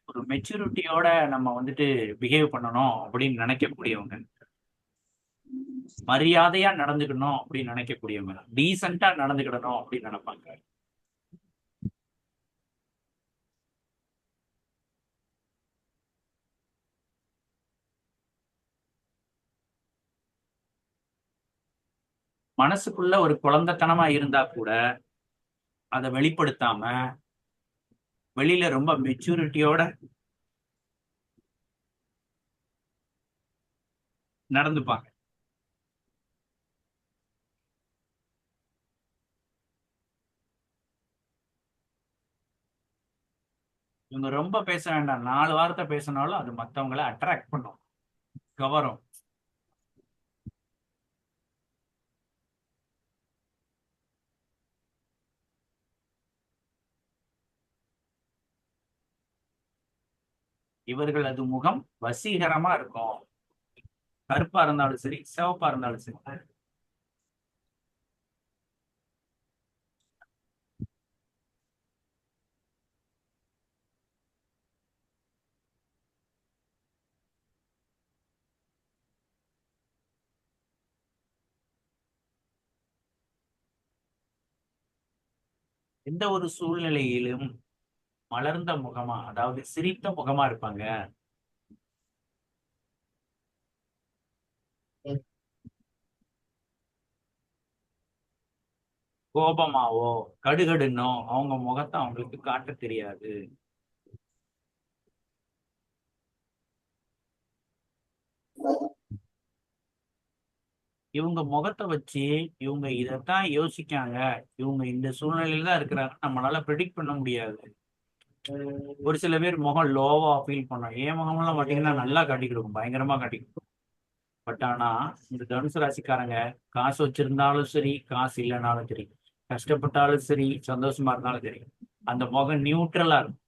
ஒரு மெச்சூரிட்டியோட நம்ம வந்துட்டு பிஹேவ் பண்ணணும் அப்படின்னு நினைக்கக்கூடியவங்க, மரியாதையா நடந்துக்கணும் அப்படின்னு நினைக்கக்கூடியவங்க, டீசெண்டா நடந்துக்கிடணும் அப்படின்னு நினைப்பாங்க. மனசுக்குள்ள ஒரு குழந்தைத்தனமா இருந்தா கூட அதை வெளிப்படுத்தாம வெளியில ரொம்ப மெச்சூரிட்டியோட நடந்துப்பாங்க. இவங்க ரொம்ப பேச வேண்டாம், 4 வார்த்தை பேசினாலும் அது மற்றவங்களை அட்ராக்ட் பண்ணும், கவரும். இவர்களது முகம் வசீகரமா இருக்கும், கருப்பா இருந்தாலும் சரி சிவப்பா இருந்தாலும் சரி. எந்த ஒரு சூழ்நிலையிலும் மலர்ந்த முகமா, அதாவது சிரித்த முகமா இருப்பாங்க. கோபமாவோ கடுகடுன்னோ அவங்க முகத்தை அவங்களுக்கு காட்ட தெரியாது. இவங்க முகத்தை வச்சு இவங்க இதைத்தான் யோசிக்காங்க, இவங்க இந்த சூழ்நிலையில தான் இருக்கிறாங்க நம்மளால ப்ரெடிக்ட் பண்ண முடியாது. ஒரு சில பேர் முகம் லோவா ஃபீல் பண்ணாங்க. என் முகமெல்லாம் பாத்தீங்கன்னா நல்லா காட்டி கொடுக்கும், பயங்கரமா காட்டி கொடுக்கும். பட் ஆனா இந்த தனுசு ராசிக்காரங்க காசு வச்சிருந்தாலும் சரி, காசு இல்லைனாலும் சரி, கஷ்டப்பட்டாலும் சரி, சந்தோஷமா இருந்தாலும் சரி, அந்த முகம் நியூட்ரலா இருக்கும்.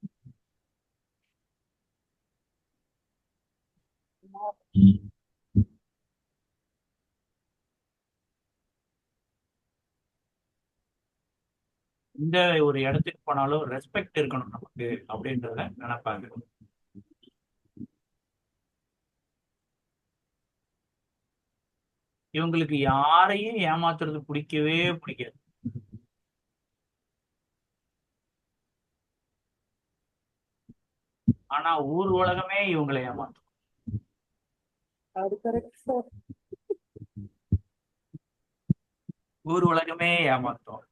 இந்த ஒரு இடத்துக்கு போனாலும் ரெஸ்பெக்ட் இருக்கணும் நமக்கு அப்படின்றத நினைப்பாங்க. இவங்களுக்கு யாரையும் ஏமாத்துறது பிடிக்கவே பிடிக்காது. ஆனா ஊர் உலகமே இவங்களை ஏமாத்தும். அது கரெக்ட் சார். ஊர் உலகமே ஏமாத்தும்.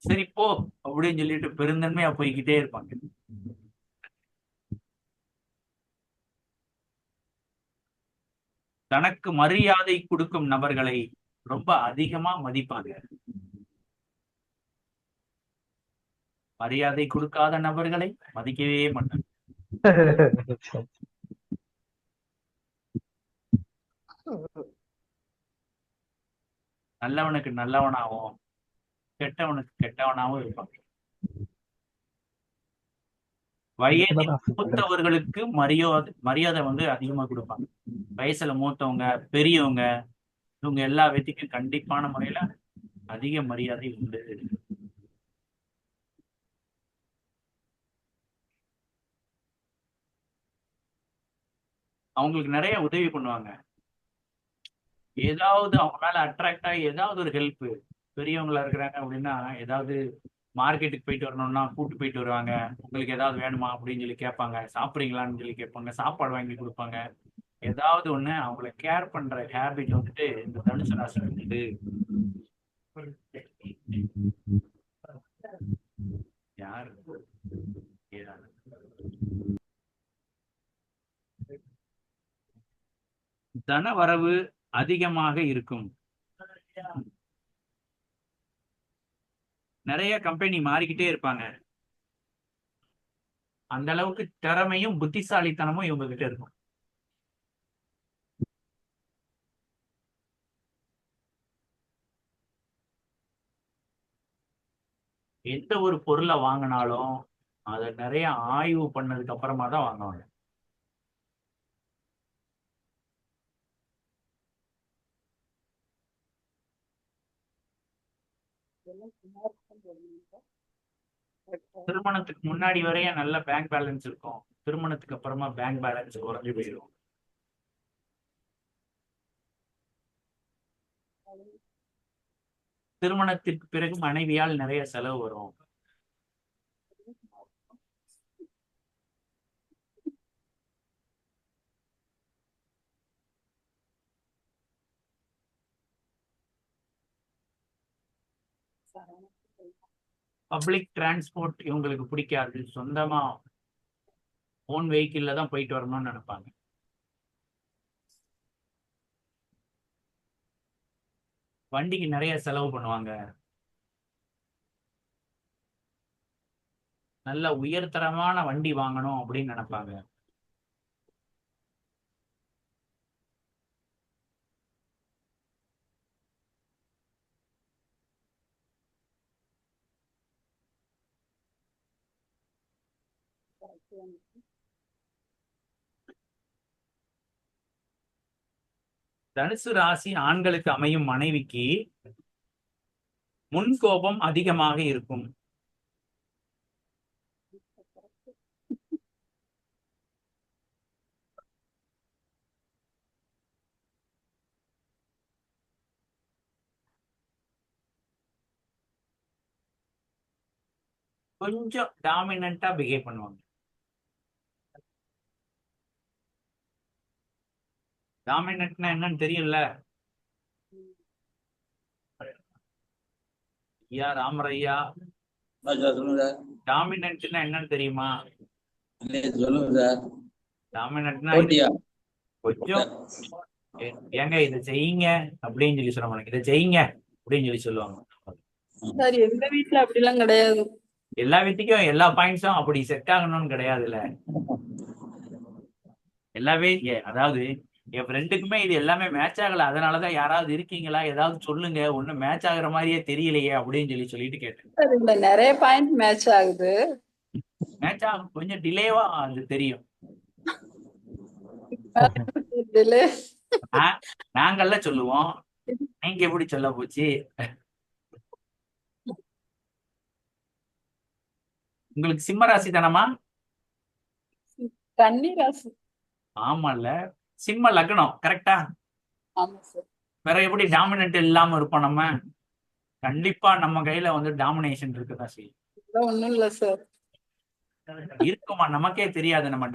சரி போ அப்படின்னு சொல்லிட்டு பெருந்தன்மையா போய்கிட்டே இருப்பாங்க. தனக்கு மரியாதை கொடுக்கும் நபர்களை ரொம்ப அதிகமா மதிப்பாங்க. மரியாதை கொடுக்காத நபர்களை மதிக்கவே மாட்டாங்க. நல்லவனுக்கு நல்லவனாகவும் கெட்டவனுக்கு கெட்டவனாகவும் இருப்பாங்க. வயதில் மூத்தவர்களுக்கு மரியாதை வந்து அதிகமா கொடுப்பாங்க. வயசுல மூத்தவங்க, பெரியவங்க, இவங்க எல்லா பேத்துக்கும் கண்டிப்பான முறையில அதிக மரியாதை உண்டு. அவங்களுக்கு நிறைய உதவி பண்ணுவாங்க. ஏதாவது அவங்க மேல அட்ராக்ட் ஆகி ஏதாவது ஒரு ஹெல்ப், பெரியவங்களா இருக்கிறாங்க அப்படின்னா ஏதாவது மார்க்கெட்டுக்கு போயிட்டு வரணும்னா கூட்டு போயிட்டு வருவாங்க. உங்களுக்கு ஏதாவது வேணுமா அப்படின்னு சொல்லி கேட்பாங்க. சாப்பிட்றீங்களான்னு சொல்லி கேட்பாங்க. சாப்பாடு வாங்கி கொடுப்பாங்க. ஏதாவது ஒண்ணு அவங்கள கேர் பண்ற ஹேபிட் வந்துட்டு இந்த தனுசு ராசி இருக்குது. யாரு தன வரவு அதிகமாக இருக்கும். நிறைய கம்பெனி மாறிக்கிட்டே இருப்பாங்க. அந்த அளவுக்கு திறமையும் புத்திசாலித்தனமும் இவங்க கிட்ட இருக்கும். எந்த ஒரு பொருளை வாங்கினாலும் அதை நிறைய ஆய்வு பண்ணதுக்கு அப்புறமா தான் வாங்குவாங்க. திருமணத்துக்கு முன்னாடி வரைய நல்ல பேங்க் பேலன்ஸ் இருக்கும். திருமணத்துக்கு அப்புறமா பேங்க் பேலன்ஸ் குறைஞ்சு போயிடும். திருமணத்திற்கு பிறகு மனைவியால் நிறைய செலவு வரும். பப்ளிக் டிரான்ஸ்போர்ட் இவங்களுக்கு பிடிக்காது. சொந்தமா ஓன் வெஹிக்கிள்ல தான் போயிட்டு வரணும்னு நினைப்பாங்க. வண்டிக்கு நிறைய செலவு பண்ணுவாங்க. நல்ல உயர்தரமான வண்டி வாங்கணும் அப்படின்னு நினைப்பாங்க. தனுசு ராசி ஆண்களுக்கு அமையும் மனைவிக்கு முன்கோபம் அதிகமாக இருக்கும். கொஞ்சம் டாமினண்டா பிஹேவ் பண்ணுவாங்க. டாமினன்ட்னா என்னன்னு தெரியல. ஐயா ராமரையா, சார் சொல்லுங்க சார். டாமினன்ட்னா என்னன்னு தெரியுமா? இல்லையே, சொல்லுங்க சார். டாமினன்ட்னா போட்டியா? கொஞ்சம் ஏங்க இதை செய்யுங்க அப்படின்னு சொல்லி சொல்லுவாங்க, இதை செய்யுங்க அப்படின்னு சொல்லி சொல்லுவாங்க. சார் எங்க வீட்ல அப்படிலாம் கிடையாது. எல்லா வீட்டுக்கும் எல்லா பாயிண்ட்ஸும் அப்படி செட் ஆகணும்னு கிடையாதுல்ல. எல்லாமே அதாவது என் ஃப்ரெண்டுக்குமே இது எல்லாமே மேட்ச் ஆகல, அதனாலதான் யாராவது இருக்கீங்களா ஏதாவது சொல்லுங்க, ஒன்னும் மேட்ச் ஆகுற மாதிரியே தெரியலையே அப்படின்னு சொல்லிட்டு கேட்டேன். சார் இதுல நிறைய பாயிண்ட் மேட்ச் ஆகுது. மேட்ச் ஆகும், கொஞ்சம் டிலேவா அது தெரியும். இதுல நாங்கள்ல சொல்லுவோம், நீங்க எப்படி சொல்ல போச்சு? உங்களுக்கு சிம்ம ராசி தானமா? கன்னி ராசி. ஆமால, சிம்ம லக்னம் கரெக்டா? ஆமா சார். வேற எப்படி டாமினன்ட் இல்லாம இருப்போம் நம்ம? கண்டிப்பா நம்ம கையில வந்து டாமினேஷன் இருக்குதான் செய்யும். இதெல்லாம் ஒண்ணும் இல்ல சார். இருக்குமா? நமக்கே தெரியாது நம்ம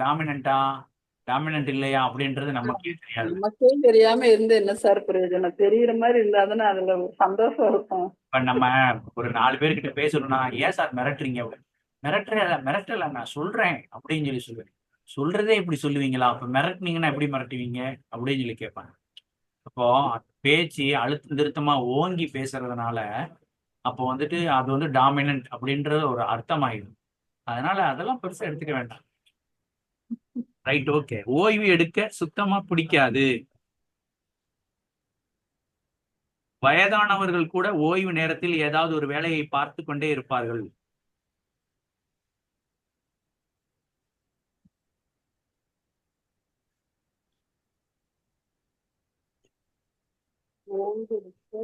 டாமினன்ட் இல்லையா அப்படின்றது நமக்கே தெரியாது. நமக்கே தெரியாம இருந்து என்ன சார் பிரயோஜனம்? தெரியுற மாதிரி இருந்தாதானே அதுல ஒரு சந்தோஷம் இருக்கும். இப்ப நம்ம ஒரு 4 பேர்கிட்ட பேசணும்னா, ஏன் சார் மிரட்டுறீங்க? மிரட்டல நான் சொல்றேன் அப்படின்னு சொல்லுவேன். சொல்றதே இப்படி சொல்லுவீங்களா? அப்ப மிரட்டுனீங்கன்னா எப்படி மிரட்டுவீங்க அப்படின்னு சொல்லி கேட்பாங்க. அப்போ பேச்சு அழுத்தம் திருத்தமா ஓங்கி பேசுறதுனால அப்போ வந்துட்டு அது வந்து டாமினன்ட் அப்படின்ற ஒரு அர்த்தம் ஆயிடும். அதனால அதெல்லாம் பெருசா எடுத்துக்க வேண்டாம். Right, okay. ஓய்வு எடுக்க சுத்தமா பிடிக்காது. வயதானவர்கள் கூட ஓய்வு நேரத்தில் ஏதாவது ஒரு வேலையை பார்த்து கொண்டே இருப்பார்கள். ஓய்வு எடுக்க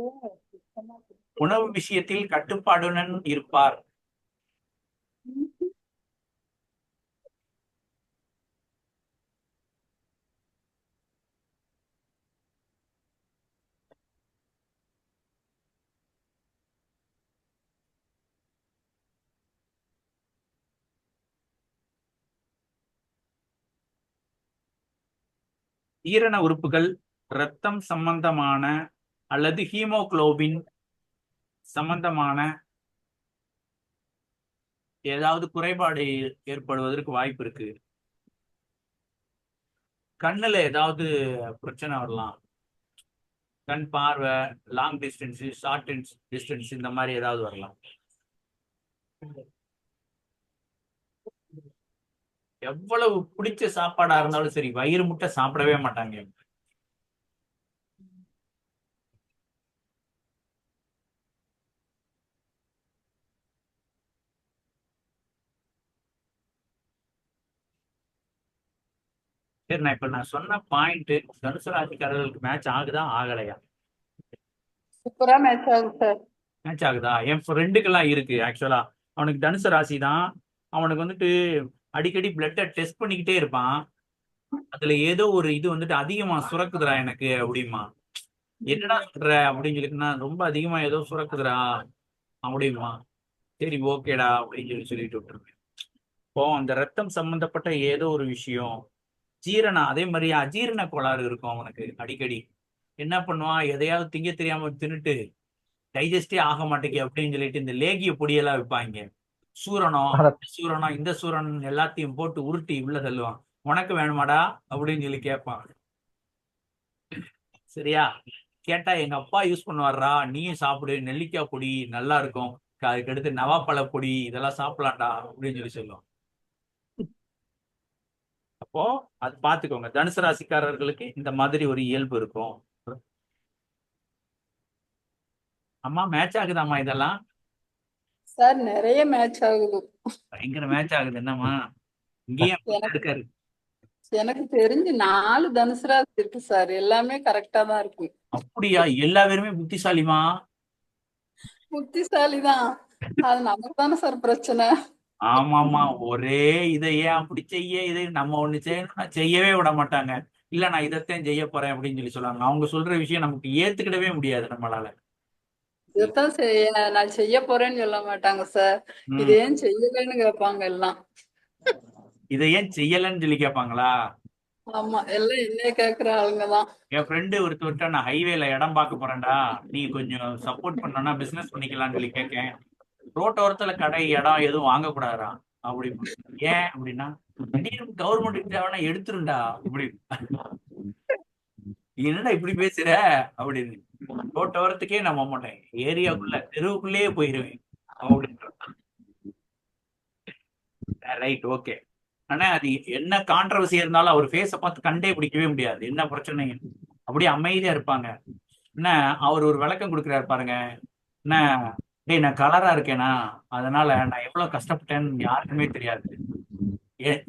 சுத்தமா பிடிக்காது. உணவு விஷயத்தில் கட்டுப்பாடுடன் இருப்பார். ஈரண உறுப்புகள், இரத்தம் சம்பந்தமான அல்லது ஹீமோகுளோபின் சம்பந்தமான ஏதாவது குறைபாடு ஏற்படுவதற்கு வாய்ப்பு இருக்கு. கண்ணுல ஏதாவது பிரச்சனை வரலாம். கண் பார்வை, லாங் டிஸ்டன்ஸ், ஷார்ட் டிஸ்டன்ஸ், இந்த மாதிரி ஏதாவது வரலாம். எவ்வளவு பிடிச்ச சாப்பாடா இருந்தாலும் சரி, வயிறு முட்டை சாப்பிடவே மாட்டாங்க. சரி, நான் சொன்ன பாயிண்ட் தனுசு ராசிக்காரர்களுக்கு மேட்ச் ஆகுதா ஆகலையா? சூப்பரா மேட்ச் ஆகுது சார். மேட்ச் ஆகுதா? என் ஃப்ரெண்டுக்கெல்லாம் இருக்கு. ஆக்சுவலா அவனுக்கு தனுசு ராசி தான். அவனுக்கு வந்துட்டு அடிக்கடி பிளட்டை டெஸ்ட் பண்ணிக்கிட்டே இருப்பான். அதுல ஏதோ ஒரு இது வந்துட்டு அதிகமா சுரக்குதுடா எனக்கு அப்படிமா. என்னடா சொல்ற அப்படின்னு சொல்லிட்டுனா, ரொம்ப அதிகமா ஏதோ சுரக்குதுடா அப்படிமா. சரி ஓகேடா அப்படின்னு சொல்லிட்டு விட்டுருவேன். இப்போ அந்த ரத்தம் சம்பந்தப்பட்ட ஏதோ ஒரு விஷயம், ஜீரணம், அதே மாதிரி அஜீரண கோளாறு இருக்கும் அவனுக்கு அடிக்கடி. என்ன பண்ணுவான், எதையாவது திங்க தெரியாம தின்னுட்டு டைஜஸ்டே ஆக மாட்டேங்குது அப்படின்னு சொல்லிட்டு இந்த லேகிய பொடியெல்லாம் வைப்பாங்க. சூரணம் இந்த சூரணம் எல்லாத்தையும் போட்டு உருட்டி உள்ள தள்ளுவான். உனக்கு வேணுமாடா அப்படின்னு சொல்லி கேட்பான். சரியா? கேட்டா எங்க அப்பா யூஸ் பண்ணுவாரா, நீயும் சாப்பிடு, நெல்லிக்காய் பொடி நல்லா இருக்கும், அதுக்கு அடுத்து நவாப்பழ பொடி, இதெல்லாம் சாப்பிடலாம்டா அப்படின்னு சொல்லி சொல்லுவோம். அப்போ அது பாத்துக்கோங்க, தனுசு ராசிக்காரர்களுக்கு இந்த மாதிரி ஒரு இயல்பு இருக்கும். அம்மா மேட்ச் ஆகுதாம்மா இதெல்லாம்? சார் நிறைய மேட்ச் ஆகுது. பயங்கர மேட்ச் ஆகுது. என்னம்மா இங்கேயும் இருக்காரு? எனக்கு தெரிஞ்சு 4 தனுசு ராசி இருக்கு சார். எல்லாமே கரெக்டா தான் இருக்கு. அப்படியா? எல்லா பேருமே புத்திசாலிமா? புத்திசாலிதான். அது நமக்கு தானே சார் பிரச்சனை. ஆமாமா, ஒரே இதை ஏன் அப்படி செய்ய, இதை நம்ம ஒண்ணு செய்யணும்னா செய்யவே விட மாட்டாங்க. இல்ல நான் இதைத்தான் செய்ய போறேன் அப்படின்னு சொல்லி சொல்லுவாங்க. அவங்க சொல்ற விஷயம் நமக்கு ஏத்துக்கிடவே முடியாது நம்மளால. இதைத்தான் நான் செய்ய போறேன்னு சொல்ல மாட்டாங்க சார். இது ஏன் செய்யலன்னு கேட்பாங்க எல்லாம். இதை ஏன் செய்யலன்னு சொல்லி கேட்பாங்களா? ஆமா, எல்லாம் என்னைய கேக்குற ஆளுங்கதான். என் ஃப்ரெண்டு ஒருத்தர்கிட்ட நான் ஹைவேல இடம் பார்க்க போறேன்டா, நீ கொஞ்சம் சப்போர்ட் பண்ணனா பிசினஸ் பண்ணிக்கலாம்னு சொல்லி கேட்கேன். ரோட்டோரத்துல கடை இடம் எதுவும் வாங்கக்கூடாதா அப்படி. ஏன் அப்படின்னா, திடீர்னு கவர்மெண்ட் தேவைன்னா எடுத்துருண்டா அப்படி. என்னடா இப்படி பேசுற அப்படின்னு. ரோட்டோரத்துக்கே நான் போக மாட்டேன், ஏரியாக்குள்ள தெருவுக்குள்ளேயே போயிருவேன் அப்படின்ற. Right, okay. ஆனா அது என்ன கான்ட்ரவர்சி இருந்தாலும் அவர் ஃபேஸை பார்த்து கண்டே பிடிக்கவே முடியாது, என்ன பிரச்சனை. அப்படியே அமைதியா இருப்பாங்க. என்ன அவர் ஒரு விளக்கம் கொடுக்குறாரு பாருங்க. என்ன, டேய் நான் கலரா இருக்கேனா, அதனால நான் எவ்வளவு கஷ்டப்பட்டேன்னு யாருக்குமே தெரியாது.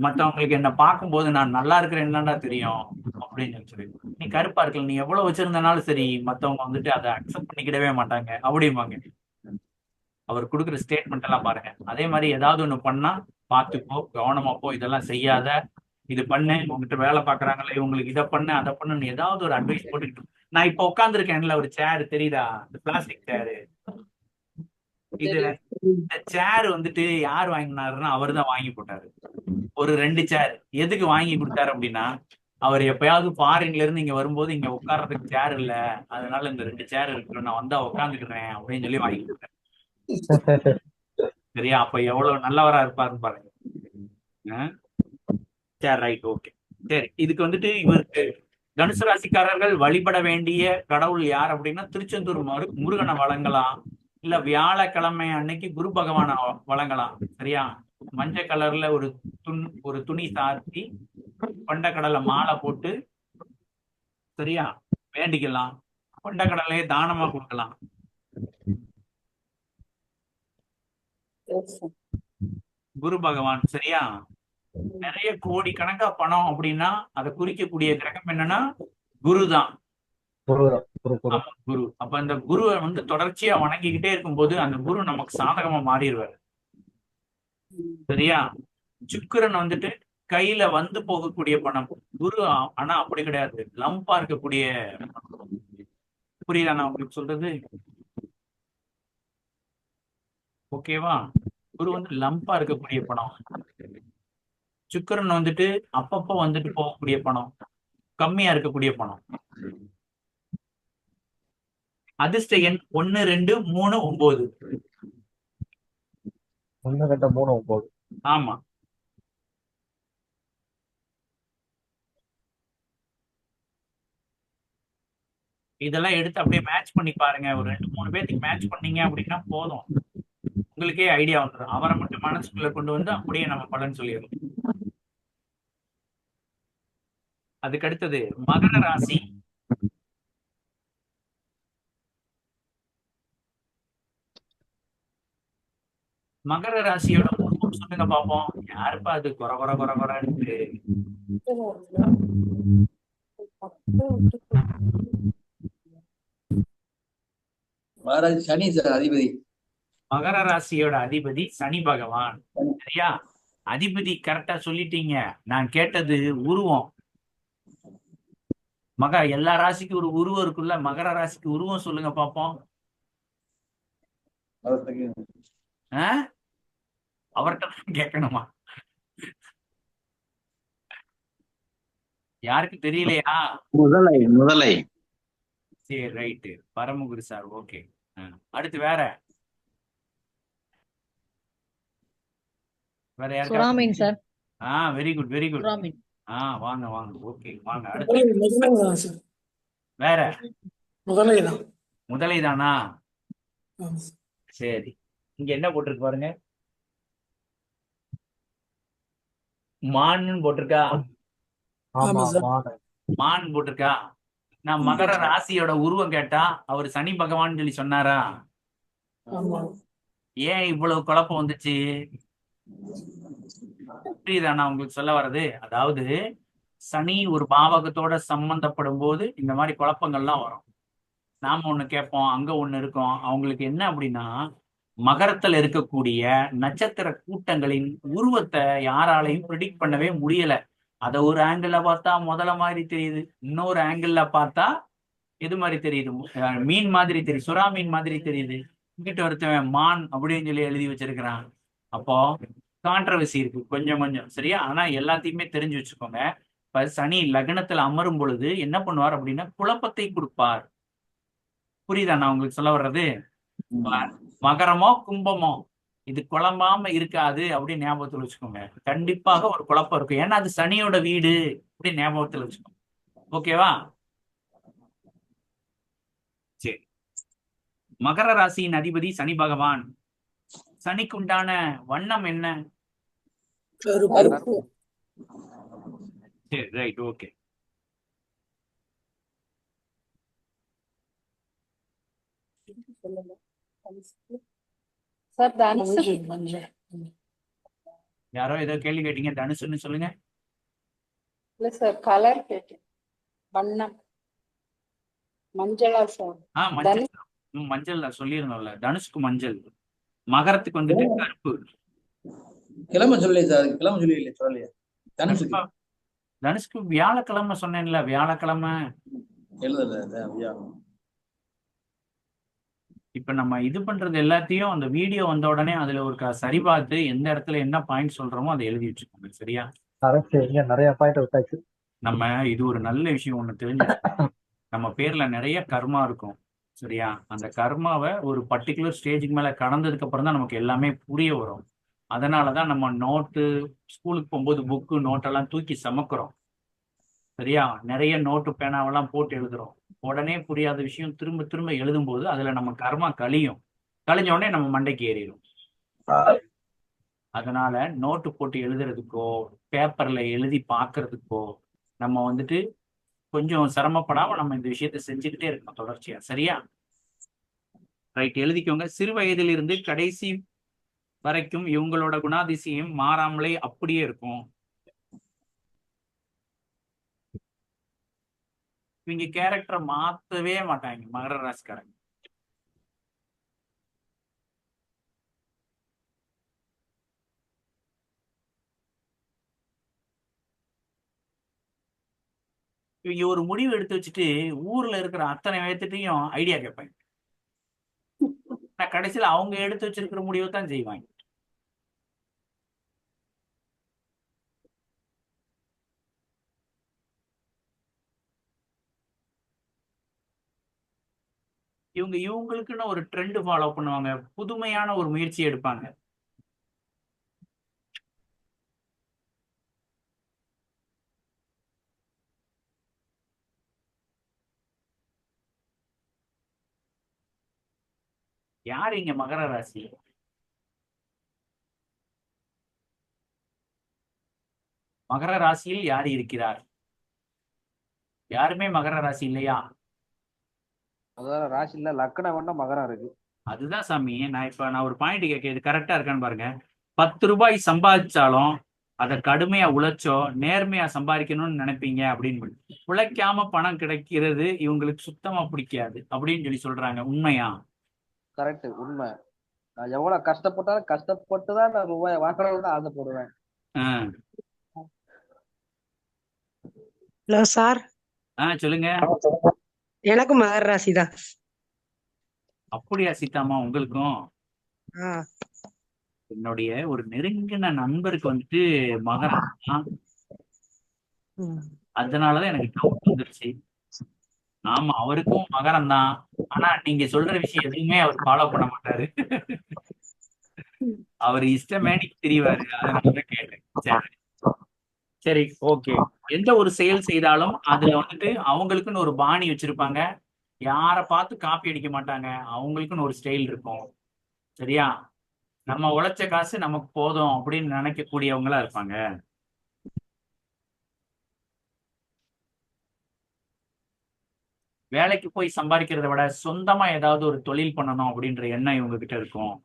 மற்றவங்களுக்கு என்ன பார்க்கும்போது நான் நல்லா இருக்கிறேன்னு தெரியும் அப்படின்னு சொல்லி. நீ கருப்பா இருக்கல, நீ எவ்வளவு வச்சிருந்தனாலும் சரி மற்றவங்க வந்துட்டு அதை அக்செப்ட் பண்ணிக்கிடவே மாட்டாங்க அப்படிம்பாங்க. அவர் கொடுக்குற ஸ்டேட்மெண்ட் எல்லாம் பாருங்க. அதே மாதிரி ஏதாவது ஒண்ணு பண்ணா பார்த்துப்போ, கவனமா போ, இதெல்லாம் செய்யாத, இது பண்ணு, உங்ககிட்ட வேலை பாக்குறாங்களே இவங்களுக்கு இதை பண்ணு அதை பண்ணுன்னு ஏதாவது ஒரு அட்வைஸ் போட்டுக்கிட்டு. நான் இப்ப உட்காந்துருக்கேன்ல ஒரு சேர் தெரியுதா, இந்த பிளாஸ்டிக் சேரு. இது இந்த சேர் வந்துட்டு யார் வாங்கினாருன்னா அவர் தான் வாங்கி போட்டாரு. ஒரு 2 சேர் எதுக்கு வாங்கி கொடுத்தாரு அப்படின்னா, அவர் எப்பயாவது ஃபாரின்ல இருந்து இங்க வரும்போது இங்க உட்கார்றதுக்கு சேர் இல்ல, அதனால இந்த 2 சேர் இருக்கு, நான் வந்தா உட்காந்துக்கிறேன் அப்படின்னு சொல்லி வாங்கி கொடுத்தேன். சரியா? அப்ப எவ்வளவு நல்லவரா இருப்பாருன்னு பாருங்க. சரி, ரைட், ஓகே. சரி, இதுக்கு வந்துட்டு இவருக்கு தனுசு ராசிக்காரர்கள் வழிபட வேண்டிய கடவுள் யார் அப்படின்னா, திருச்செந்தூர் முருகனை வழங்கலாம், இல்ல வியாழக்கிழமை அன்னைக்கு குரு பகவானை வழங்கலாம். சரியா? மஞ்சள் கலர்ல ஒரு துணி சாத்தி கொண்டக்கடலை மாலை போட்டு, சரியா, வேண்டிக்கலாம். கொண்டக்கடலையே தானமா கொடுக்கலாம். குரு பகவான், சரியா? நிறைய கோடி கணக்கா பணம் அப்படின்னா அதை குறிக்கக்கூடிய கிரகம் என்னன்னா குரு தான். குரு. அப்ப அந்த குருவை வந்து தொடர்ச்சியா வணங்கிக்கிட்டே இருக்கும்போது அந்த குரு நமக்கு சாதகமா மாறிடுவாரு. சரியா? சுக்கிரன் வந்துட்டு கையில வந்து போகக்கூடிய பணம். குரு ஆனா அப்படி கிடையாது, லம்பா இருக்கக்கூடிய. புரியுதா நான் உங்களுக்கு சொல்றது? ஓகேவா? குரு வந்து லம்பா இருக்கக்கூடிய பணம். சுக்கிரன் வந்துட்டு அப்பப்போ வந்துட்டு போகக்கூடிய பணம், கம்மியா இருக்கக்கூடிய பணம். அதிர்ஷ்ட எண் 1, 2, 3, 9. 1, 2, 3, 9. ஆமா. இதெல்லாம் எடுத்து அப்படியே மேட்ச் பண்ணி பாருங்க. ஒரு 2, 3 பேருக்கு மேட்ச் பண்ணீங்க அப்படின்னா போதும், உங்களுக்கே ஐடியா வந்துடும். அவரை மட்டும் மனசுக்குள்ள கொண்டு வந்து அப்படியே நம்ம பலன் சொல்லிடணும். அதுக்கு அடுத்தது மகர ராசி. மகர ராசியோட உருவம் சொல்லுங்க பாப்போம். யாருப்பா அது கொர கொர கொர கொரன்னு? மகாராஜ் சனி சார் அதிபதி. மகர ராசியோட அதிபதி சனி பகவான். சரியா? அதிபதி கரெக்டா சொல்லிட்டீங்க. நான் கேட்டது உருவம். எல்லா ராசிக்கும் ஒரு உருவம் இருக்குல்ல, மகர ராசிக்கு உருவம் சொல்லுங்க பாப்போம். அவர்கிட்ட கேட்கணுமா? யாருக்கு தெரியலையா? முதலை. சரி, ரைட்டு, பரமகுரு சார். ஓகே. அடுத்து வேற சுறாமீன் sir. Very good, very good. வாங்க வாங்க. ஓகே, வாங்க. அடுத்து வேற முதலைதானா? சரி, இங்க என்ன போட்டிருக்கு பாருங்க, மான் போட்டிருக்கா. மான் போட்டிருக்கா. நான் மகர ராசியோட உருவம் கேட்டா அவர் சனி பகவான் சொல்லி சொன்னாரா? ஏன் இவ்வளவு குழப்பம் வந்துச்சு? புரியுதா நான் உங்களுக்கு சொல்ல வர்றது? அதாவது சனி ஒரு பாவகத்தோட சம்பந்தப்படும் போது இந்த மாதிரி குழப்பங்கள்லாம் வரும். நாம ஒண்ணு கேட்போம், அங்க ஒண்ணு இருக்கும். அவங்களுக்கு என்ன அப்படின்னா, மகரத்துல இருக்கக்கூடிய நட்சத்திர கூட்டங்களின் உருவத்தை யாராலையும் ப்ரிடிக்ட் பண்ணவே முடியல. அத ஒரு ஆங்கிள் பார்த்தா முதல மாதிரி தெரியுது, இன்னொரு ஆங்கிள் பார்த்தா எது மாதிரி தெரியுது, மீன் மாதிரி தெரியுது, சுறா மீன் மாதிரி தெரியுது. இங்கிட்ட ஒருத்தவன் மான் அப்படின்னு சொல்லி எழுதி வச்சிருக்கிறான். அப்போ கான்ட்ரவர்சி இருக்கு கொஞ்சம் கொஞ்சம். சரியா? ஆனா எல்லாத்தையுமே தெரிஞ்சு வச்சுக்கோங்க. இப்ப சனி லக்னத்துல அமரும் பொழுது என்ன பண்ணுவார் அப்படின்னா குழப்பத்தை கொடுப்பார். புரியுதா நான் உங்களுக்கு சொல்ல வர்றது? மகரமோ கும்பமோ இது குழம்பாம இருக்காது அப்படின்னு ஞாபகத்துல வச்சுக்கோங்க. கண்டிப்பாக ஒரு குழப்பம் இருக்கும். ஏன்னா அது சனியோட வீடு அப்படின்னு ஞாபகத்துல வச்சுக்கோங்க. ஓகேவா? சரி. மகர ராசியின் அதிபதி சனி பகவான். சனிக்கு உண்டான வண்ணம் என்ன? கருப்பு. சரி, ரைட், ஓகே. சார் தனுசு. யாரோ ஏதோ கேள்வி கேட்டீங்க, தனுசுன்னு சொல்லுங்க. இல்ல சார், கலர் கேட்டேன். வண்ணம் மஞ்சளா சார்? மஞ்சள். மஞ்சள் நான் சொல்லியிருந்தோம்ல, தனுஷ்க்கு மஞ்சள், மகரத்துக்கு வந்துட்டு கருப்பு. கிழமை சொல்லலையே சார், கிழமை சொல்லலையே சொல்லலையா தனுஷுக்கு? தனுஷ்க்கு வியாழக்கிழமை சொன்னேன்ல, வியாழக்கிழமை எழுதல. இப்ப நம்ம இது பண்றது எல்லாத்தையும் அந்த வீடியோ வந்த உடனே அதுல ஒரு சரி பார்த்து எந்த இடத்துல என்ன பாயிண்ட் சொல்றோமோ அதை எழுதி வச்சுக்கோங்க. சரியா? கரெக்ட். இங்க நிறைய பாயிண்ட் விட்டாச்சு. நம்ம இது ஒரு நல்ல விஷயம் ஒண்ணு தெரிஞ்சு, நம்ம பேர்ல நிறைய கர்மா இருக்கும். சரியா? அந்த கர்மாவை ஒரு பர்டிகுலர் ஸ்டேஜுக்கு மேல கடந்ததுக்கு அப்புறம் தான் நமக்கு எல்லாமே புரிய வரும். அதனாலதான் நம்ம நோட்டு, ஸ்கூலுக்கு போகும்போது புக்கு நோட்டெல்லாம் தூக்கி சமக்கிறோம். சரியா? நிறைய நோட்டு பேனாவெல்லாம் போட்டு எழுதுறோம். உடனே புரியாத விஷயம் திரும்ப திரும்ப எழுதும்போது அதுல நம்ம கர்மா கழியும். கழிஞ்ச உடனே நம்ம மண்டைக்கு ஏறிடும். அதனால நோட்டு போட்டு எழுதுறதுக்கோ பேப்பர்ல எழுதி பார்க்கறதுக்கோ நம்ம வந்துட்டு கொஞ்சம் சிரமப்படாம நம்ம இந்த விஷயத்த செஞ்சுக்கிட்டே இருக்கோம் தொடர்ச்சியா. சரியா? ரைட், எழுதிக்கோங்க. சிறு வயதிலிருந்து கடைசி வரைக்கும் இவங்களோட குணாதிசயம் மாறாமலே அப்படியே இருக்கும். இவங்க கேரக்டரை மாத்தவே மாட்டாங்க மகர ராசிக்காரங்க. இவங்க ஒரு முடிவு எடுத்து வச்சுட்டு ஊர்ல இருக்கிற அத்தனை பேர்த்திட்டையும் ஐடியா கேட்பாங்க. கடைசியில் அவங்க எடுத்து வச்சிருக்கிற முடிவை தான் செய்வாங்க. இவங்களுக்குன்னு ஒரு ட்ரெண்ட் ஃபாலோ பண்ணுவாங்க. புதுமையான ஒரு முயற்சி எடுப்பாங்க. யார் இங்க மகர ராசி? மகர ராசியில் யார் இருக்கிறார்? யாருமே மகர ராசி இல்லையா? அதாவது ராசியில லக்னம் வேணா மகரம் இருக்கு. அதுதான் சாமி, நான் ஒரு பாயிண்ட் கேட்க, இது கரெக்டா இருக்கான்னு பாருங்க. 10 ரூபாய் சம்பாதிச்சாலும் அதை கடுமையா உழைச்சோ நேர்மையா சம்பாதிக்கணும்னு நினைப்பீங்க அப்படின்னு. உழைக்காம பணம் கிடைக்கிறது இவங்களுக்கு சுத்தமா பிடிக்காது அப்படின்னு சொல்லி சொல்றாங்க. உண்மையா? கரெக்ட், உண்மை. நான் எவ்வளவு கஷ்டப்பட்டாலும் கஷ்டப்பட்டு தான் நான் ரூபாய் வாங்கணும்னு ஆசைப்படுவேன். Hello sir. சொல்லுங்க. எனக்கு மகர ராசி தான். அப்படியா சீதாமா? உங்களுக்கும்? என்னுடைய ஒரு நெருங்கின நண்பருக்கு வந்துட்டு மகரம் தான். அதனாலதான் எனக்கு டவுட் வந்துருச்சு. ஆமா, அவருக்கும் மகரம் தான். ஆனா நீங்க சொல்ற விஷயம் எதுவுமே அவர் ஃபாலோ பண்ண மாட்டாரு. அவர் இஷ்டமேனிக்கு தெரியவாரு. அதனால கேட்டேன். சரி சரி, ஓகே. எந்த ஒரு செயல் செய்தாலும் அதுல வந்துட்டு அவங்களுக்குன்னு ஒரு பாணி வச்சிருப்பாங்க. யாரை பார்த்து காப்பி அடிக்க மாட்டாங்க. அவங்களுக்குன்னு ஒரு ஸ்டைல் இருக்கும். சரியா? நம்ம உழைச்ச காசு நமக்கு போதும் அப்படின்னு நினைக்கக்கூடியவங்களா இருப்பாங்க. வேலைக்கு போய் சம்பாதிக்கிறத விட சொந்தமா ஏதாவது ஒரு தொழில் பண்ணணும் அப்படின்ற எண்ணம் இவங்க கிட்ட இருக்கும்.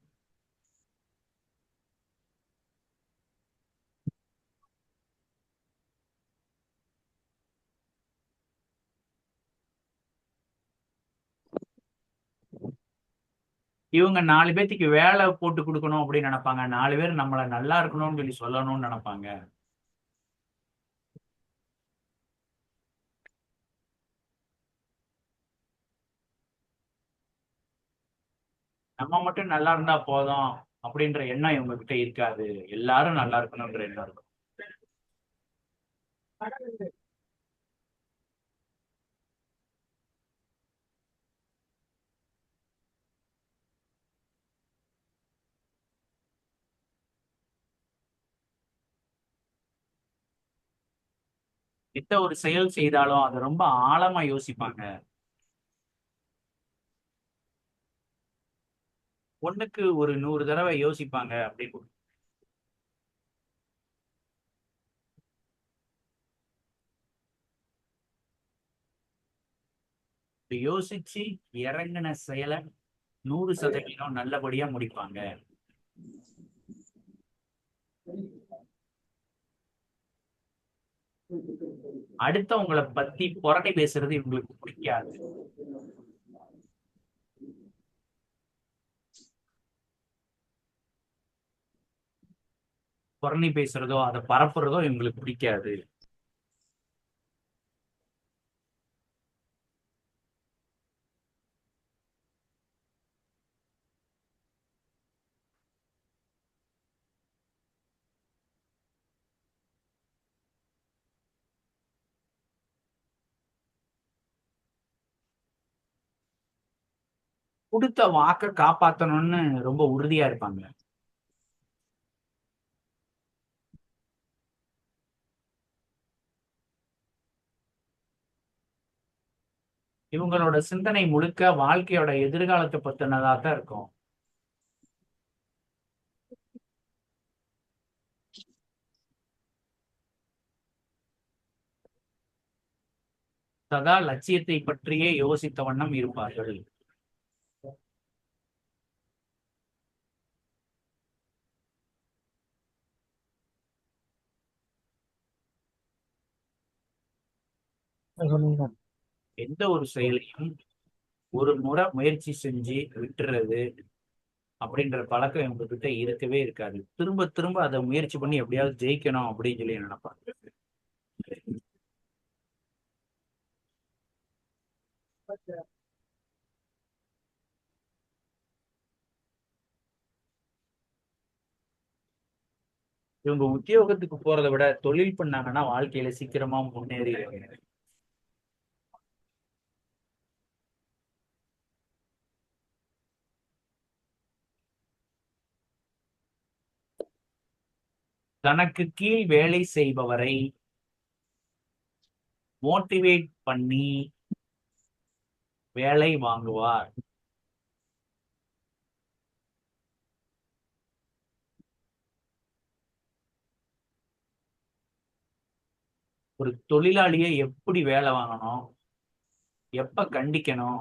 இவங்க 4 பேத்துக்கு வேலை போட்டு கொடுக்கணும் அப்படின்னு நினைப்பாங்க. 4 பேர் நம்மள நல்லா இருக்கணும்னு சொல்லி சொல்லணும்னு நினைப்பாங்க. நம்ம மட்டும் நல்லா இருந்தா போதும் அப்படின்ற எண்ணம் இவங்க கிட்ட இருக்காது. எல்லாரும் நல்லா இருக்கணும்ன்ற எண்ணம் இருக்கும். எந்த ஒரு செயல் செய்தாலும் அதை ரொம்ப ஆழமா யோசிப்பாங்க. ஒண்ணுக்கு ஒரு 100 தடவை யோசிப்பாங்க அப்படின்னு. இப்படி யோசிச்சு இறங்கின செயலை 100% நல்லபடியா முடிப்பாங்க. அடுத்தவங்களை பத்தி புரணி பேசுறது இவங்களுக்கு பிடிக்காது. புரணி பேசுறதோ அதை பரப்புறதோ இவங்களுக்கு பிடிக்காது. கொடுத்த வாக்க காப்பாத்தணும்னு ரொம்ப உறுதியா இருப்பாங்க. இவங்களோட சிந்தனை முழுக்க வாழ்க்கையோட எதிர்காலத்தை பத்தினதா தான் இருக்கும். சதா லட்சியத்தை பற்றியே யோசித்த வண்ணம் இருப்பார்கள். சொன்னீங்க. எந்த ஒரு செயலையும் ஒரு முறை முயற்சி செஞ்சு விட்டுறது அப்படின்ற பழக்கம் இவங்க கிட்ட இருக்கவே இருக்காது. திரும்ப திரும்ப அதை முயற்சி பண்ணி எப்படியாவது ஜெயிக்கணும் அப்படின்னு சொல்லி நினைப்பாங்க. இவங்க உத்தியோகத்துக்கு போறதை விட தொழில் பண்ணாங்கன்னா வாழ்க்கையில சீக்கிரமா முன்னேறி. தனக்கு கீழ் வேலை செய்பவரை மோட்டிவேட் பண்ணி வேலை வாங்குவார். ஒரு தொழிலாளியை எப்படி வேலை வாங்கணும், எப்ப கண்டிக்கணும்,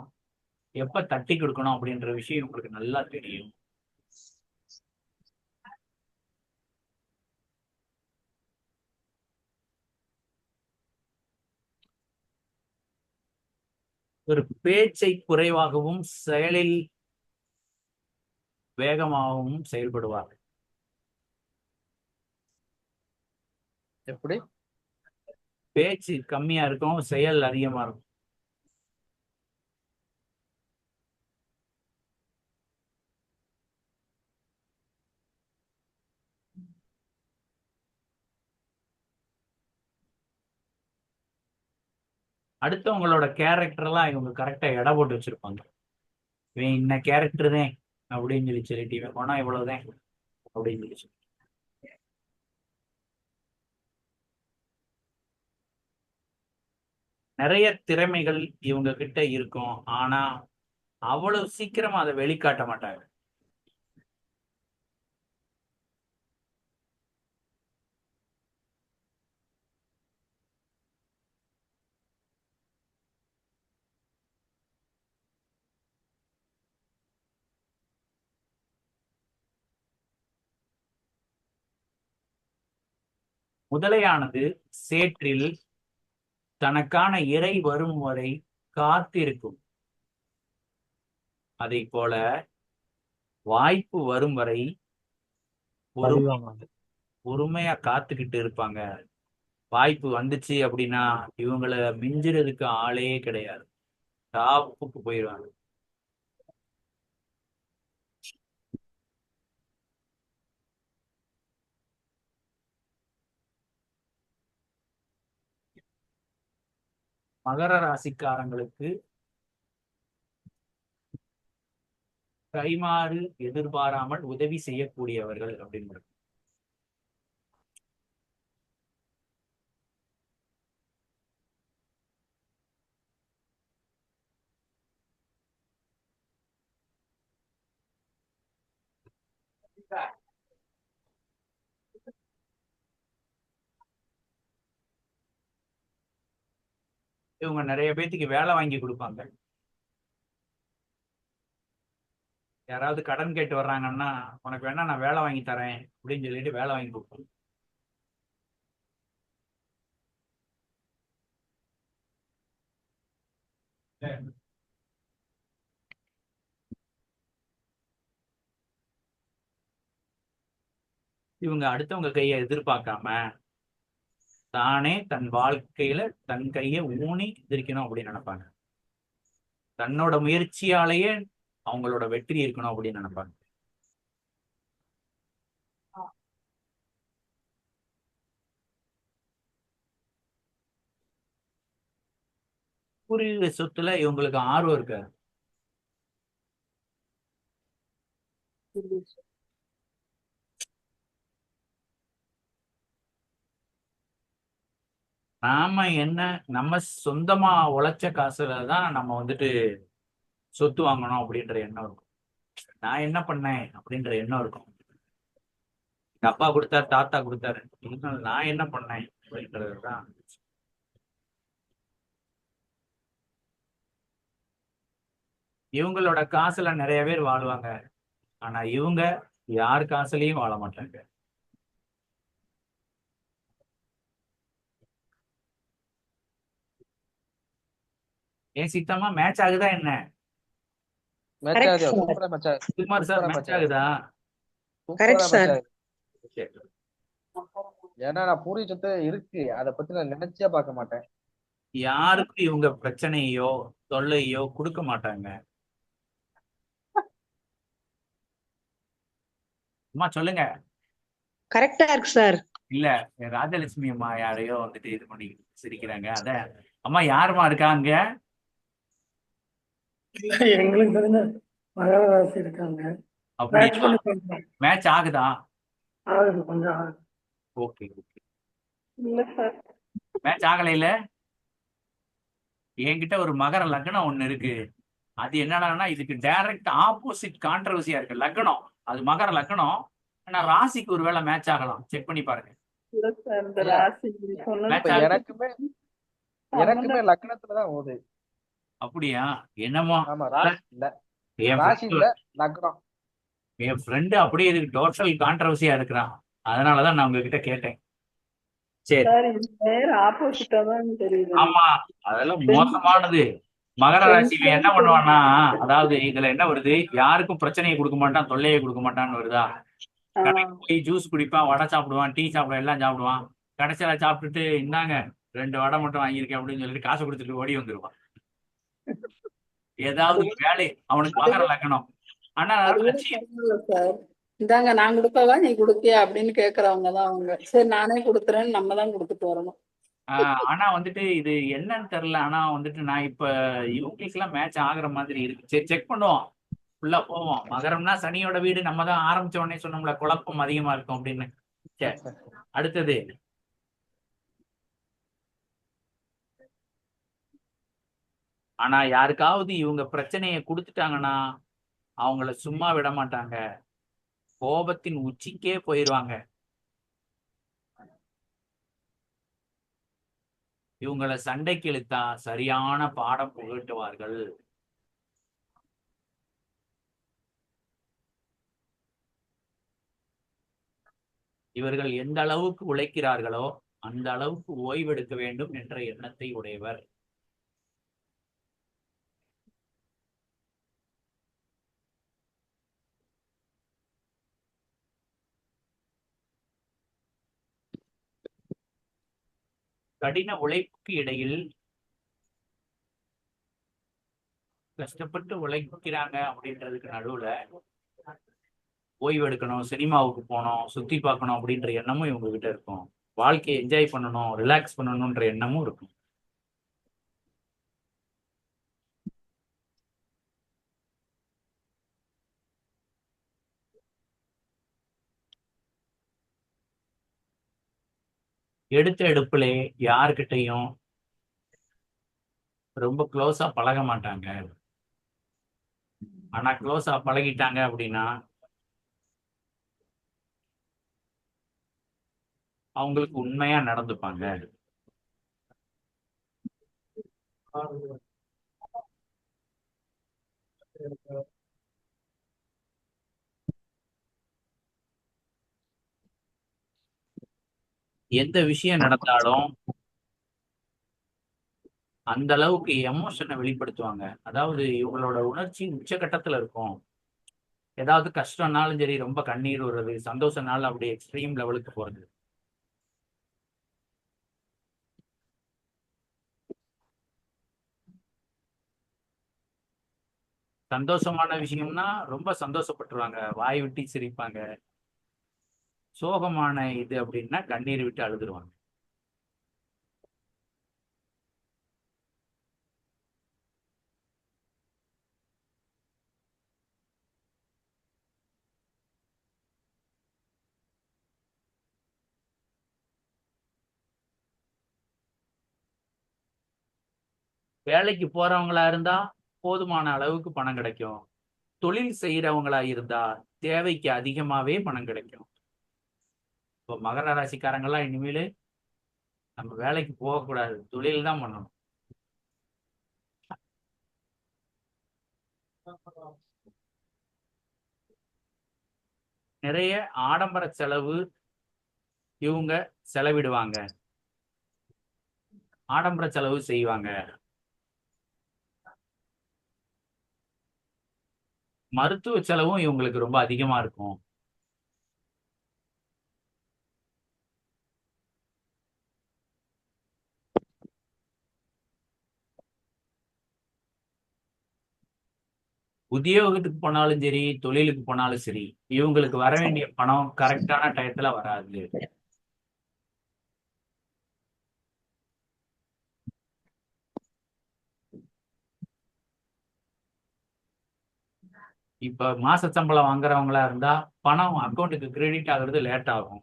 எப்ப தட்டி கொடுக்கணும் அப்படின்ற விஷயம் உங்களுக்கு நல்லா தெரியும். ஒரு பேச்சை குறைவாகவும் செயலில் வேகமாகவும் செயல்படுவார். எப்படி? பேச்சு கம்மியா இருக்கும், செயல் அதிகமா இருக்கும். அடுத்தவங்களோட கேரக்டர்லாம் இவங்க கரெக்டா எடை போட்டு வச்சிருப்பாங்க. இவன் இன்ன கேரக்டர் தான் அப்படின்னு சொல்லிட்டு இவன் பணம் இவ்வளவுதான் அப்படின்னு சொல்லி. நிறைய திறமைகள் இவங்க கிட்ட இருக்கும். ஆனா அவ்வளவு சீக்கிரமா அதை வெளிக்காட்ட மாட்டாங்க. முதலையானது சேற்றில் தனக்கான இரை வரும் வரை காத்திருக்கும். அதை போல வாய்ப்பு வரும் வரை பொறுமையா காத்துக்கிட்டு இருப்பாங்க. வாய்ப்பு வந்துச்சு அப்படின்னா இவங்கள மிஞ்சுறதுக்கு ஆளே கிடையாது. டாப்புக்கு போயிடுவாங்க. மகர ராசிக்காரங்களுக்கு கைமாறு எதிர்பாராமல் உதவி செய்யக்கூடியவர்கள் அப்படின்னு. இவங்க நிறைய பேத்துக்கு வேலை வாங்கி கொடுப்பாங்க. யாராவது கடன் கேட்டு வர்றாங்கன்னா, உனக்கு வேணா நான் வேலை வாங்கி தரேன் அப்படின்னு சொல்லிட்டு வேலை வாங்கி கொடுப்பாங்க. இவங்க அடுத்தவங்க கையை எதிர்பார்க்காம தானே தன் வாழ்க்கையில தன் கையை ஊனி எதிர்க்கணும் அப்படின்னு நினைப்பாங்க. தன்னோட முயற்சியாலேயே அவங்களோட வெற்றி இருக்கணும் அப்படின்னு நினைப்பாங்க. பூர்வீக சொத்துல இவங்களுக்கு ஆர்வம் இருக்காது. நாம என்ன, நம்ம சொந்தமா உழைச்ச காசுல தான் நம்ம வந்துட்டு சொத்து வாங்கணும் அப்படின்ற எண்ணம் இருக்கும். நான் என்ன பண்ணேன் அப்படின்ற எண்ணம் இருக்கும். எங்க அப்பா கொடுத்தாரு, தாத்தா கொடுத்தாரு, நான் என்ன பண்ணேன் அப்படின்றதுதான். இவங்களோட காசுல நிறைய பேர் வாழுவாங்க. ஆனா இவங்க யார் காசுலயும் வாழ மாட்டாங்க. ஏன் சித்தமா மேட்ச் ஆகுதா என்ன? மேட்ச் Correct, ஆகுது, sir. சூப்பரா மேட்ச் ஆகுது, குமார் சார் சூப்பரா மேட்ச் மேட்ச் ஆகுதா? Correct, சூப்பரா sir. மேட்ச் ஆகுது. ஏன்னா நான் பூரி சொத்து இருக்கு, அதை பத்தி நான் நினைச்சே பார்க்க மாட்டேன். யாருக்கும் இவங்க பிரச்சனையோ தொல்லையோ கொடுக்க மாட்டாங்க. அம்மா சொல்லுங்க. கரெக்டா இருக்கு சார். இல்ல, ராஜலட்சுமி அம்மா யாரையோ வந்துட்டு இது பண்ணி சிரிக்கிறாங்க. அத அம்மா யாருமா இருக்காங்க? எங்களுக்கு தெரிஞ்ச மகர ராசி இருக்காங்க. அப்படி மேட்ச் ஆகுதா? ஆகுது, கொஞ்சம் ஆகுது. Okay okay. இல்ல சார். மேட்ச் ஆகல இல்ல. என்கிட்ட ஒரு மகர லக்னம் ஒண்ணு இருக்கு. அது என்னடான்னா இதுக்கு டைரக்ட் ஆப்போசிட் கான்ட்ரவர்சியா இருக்கு. லக்னம் அது மகர லக்னம். ஆனா ராசிக்கு ஒரு வேளை மேட்ச் ஆகலாம். செக் பண்ணி பாருங்க. இல்ல சார், இந்த ராசி சொன்னது இப்ப எனக்குமே லக்னத்துலதான் ஓடுது. அப்படியா? என்னமோ ஆமா, ராசி இல்ல, என் ராசி இல்ல, லக்னம். என் ஃப்ரெண்டு அப்படியே இதுக்கு டோட்டல் கான்ட்ரவர்சியா இருக்கிறான். அதனாலதான் நான் உங்ககிட்ட கேட்டேன். சரி, சார், இது நேர் ஆப்போசிட்டா தான் தெரியுது. ஆமா, அதெல்லாம் மோசமானது. மகர ராசியில என்ன பண்ணுவான்னா, அதாவது இதுல என்ன வருது, யாருக்கும் பிரச்சனையை கொடுக்க மாட்டான், தொல்லையை கொடுக்க மாட்டான்னு வருதா. கடைக்கு போய் ஜூஸ் குடிப்பான், வடை சாப்பிடுவான், டீ சாப்பிடுவான், எல்லாம் சாப்பிடுவான். கடைசியில சாப்பிட்டுட்டு இந்தாங்க 2 வடை மட்டும் வாங்கியிருக்கேன் அப்படின்னு சொல்லிட்டு காசு கொடுத்துட்டு ஓடி வந்துருவான். ஏதாவது வேலை அவனுக்கு மகர லக்னம். ஆனா சார், இந்தாங்க நான் கொடுக்கவா நீ கொடுக்கியா அப்படின்னு கேக்குறவங்க தான் அவங்க. சரி நானே கொடுத்துறேன்னு நம்ம தான் கொடுத்துட்டு வரணும். ஆனா வந்துட்டு இது என்னன்னு தெரியல. ஆனா வந்துட்டு நான் இப்ப இவங்களுக்கு எல்லாம் மேட்ச் ஆகுற மாதிரி இருக்கு. சரி, செக் பண்ணுவோம், ஃபுல்லா போவோம். மகரம்னா சனியோட வீடு. நம்ம தான் ஆரம்பிச்ச உடனே சொன்னோம்ல குழப்பம் அதிகமா இருக்கும் அப்படின்னு. சரி, அடுத்தது ஆனா யாருக்காவது இவங்க பிரச்சனையை கொடுத்துட்டாங்கன்னா அவங்கள சும்மா விட மாட்டாங்க. கோபத்தின் உச்சிக்கே போயிடுவாங்க. இவங்களை சண்டைக்கு இழுத்தா சரியான பாடம் புகட்டுவார்கள். இவர்கள் எந்த அளவுக்கு உழைக்கிறார்களோ அந்த அளவுக்கு ஓய்வெடுக்க வேண்டும் என்ற எண்ணத்தை உடையவர். கடின உழைப்புக்கு இடையில் கஷ்டப்பட்டு உழைக்கிறாங்க அப்படின்றதுக்கு நடுவுல ஓய்வு எடுக்கணும், சினிமாவுக்கு போகணும், சுத்தி பார்க்கணும் அப்படின்ற எண்ணமும் இவங்க கிட்ட இருக்கும். வாழ்க்கையை என்ஜாய் பண்ணணும், ரிலாக்ஸ் பண்ணணும்ன்ற எண்ணமும் இருக்கும். எடுத்த எடுப்புலே யாருக்கிட்டையும் ரொம்ப க்ளோஸா பழக மாட்டாங்க. ஆனா க்ளோஸா பழகிட்டாங்க அப்படின்னா அவங்களுக்கு உண்மையா நடந்துப்பாங்க. எந்த விஷயம் நடந்தாலும் அந்த அளவுக்கு எமோஷனை வெளிப்படுத்துவாங்க. அதாவது இவங்களோட உணர்ச்சி உச்சகட்டத்துல இருக்கும். ஏதாவது கஷ்டம்னாலும் சரி, ரொம்ப கண்ணீர் வருது, சந்தோஷம்னாலும் அப்படியே எக்ஸ்ட்ரீம் லெவலுக்கு போறது. சந்தோஷமான விஷயம்னா ரொம்ப சந்தோஷப்பட்டுருவாங்க, வாய் விட்டு சிரிப்பாங்க. சோகமான இது அப்படின்னா கண்ணீர் விட்டு அழுதுருவாங்க. வேலைக்கு போறவங்களா இருந்தா போதுமான அளவுக்கு பணம் கிடைக்கும். தொழில் செய்யறவங்களா இருந்தா தேவைக்கு அதிகமாவே பணம் கிடைக்கும். இப்போ மகர ராசிக்காரங்கெல்லாம் இனிமேல் நம்ம வேலைக்கு போகக்கூடாது, தொழில் தான் பண்ணணும். நிறைய ஆடம்பர செலவு இவங்க செலவிடுவாங்க, ஆடம்பர செலவு செய்வாங்க. மருத்துவ செலவும் இவங்களுக்கு ரொம்ப அதிகமா இருக்கும். உத்தியோகத்துக்கு போனாலும் சரி, தொழிலுக்கு போனாலும் சரி, இவங்களுக்கு வர வேண்டிய பணம் கரெக்டான டயத்துல வராது. இப்ப மாச சம்பளம் வாங்குறவங்களா இருந்தா பணம் அக்கௌண்ட்டுக்கு கிரெடிட் ஆகுறது லேட் ஆகும்.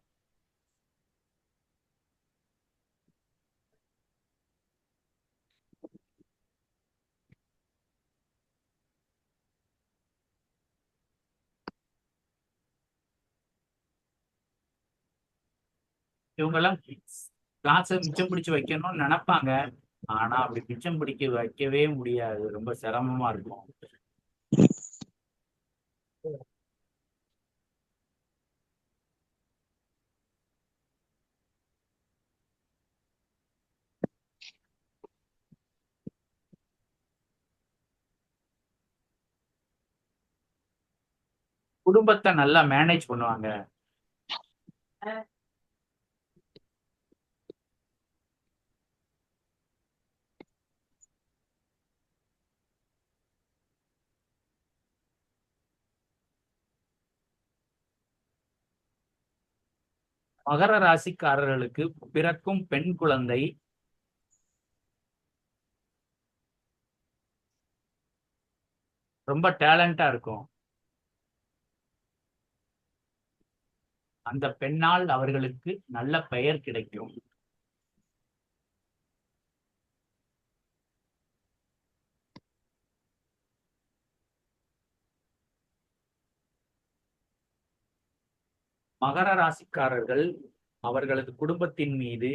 இவங்கெல்லாம் காசை மிச்சம் பிடிச்சு வைக்கணும்னு நினைப்பாங்க. ஆனா அப்படி மிச்சம் பிடிக்க வைக்கவே முடியாது, ரொம்ப சிரமமா இருக்கும். குடும்பத்தை நல்லா மேனேஜ் பண்ணுவாங்க. மகர ராசிக்காரர்களுக்கு பிறக்கும் பெண் குழந்தை ரொம்ப டேலண்டா இருக்கும். அந்த பெண்ணால் அவர்களுக்கு நல்ல பெயர் கிடைக்கும். மகர ராசிக்காரர்கள் அவர்களது குடும்பத்தின் மீது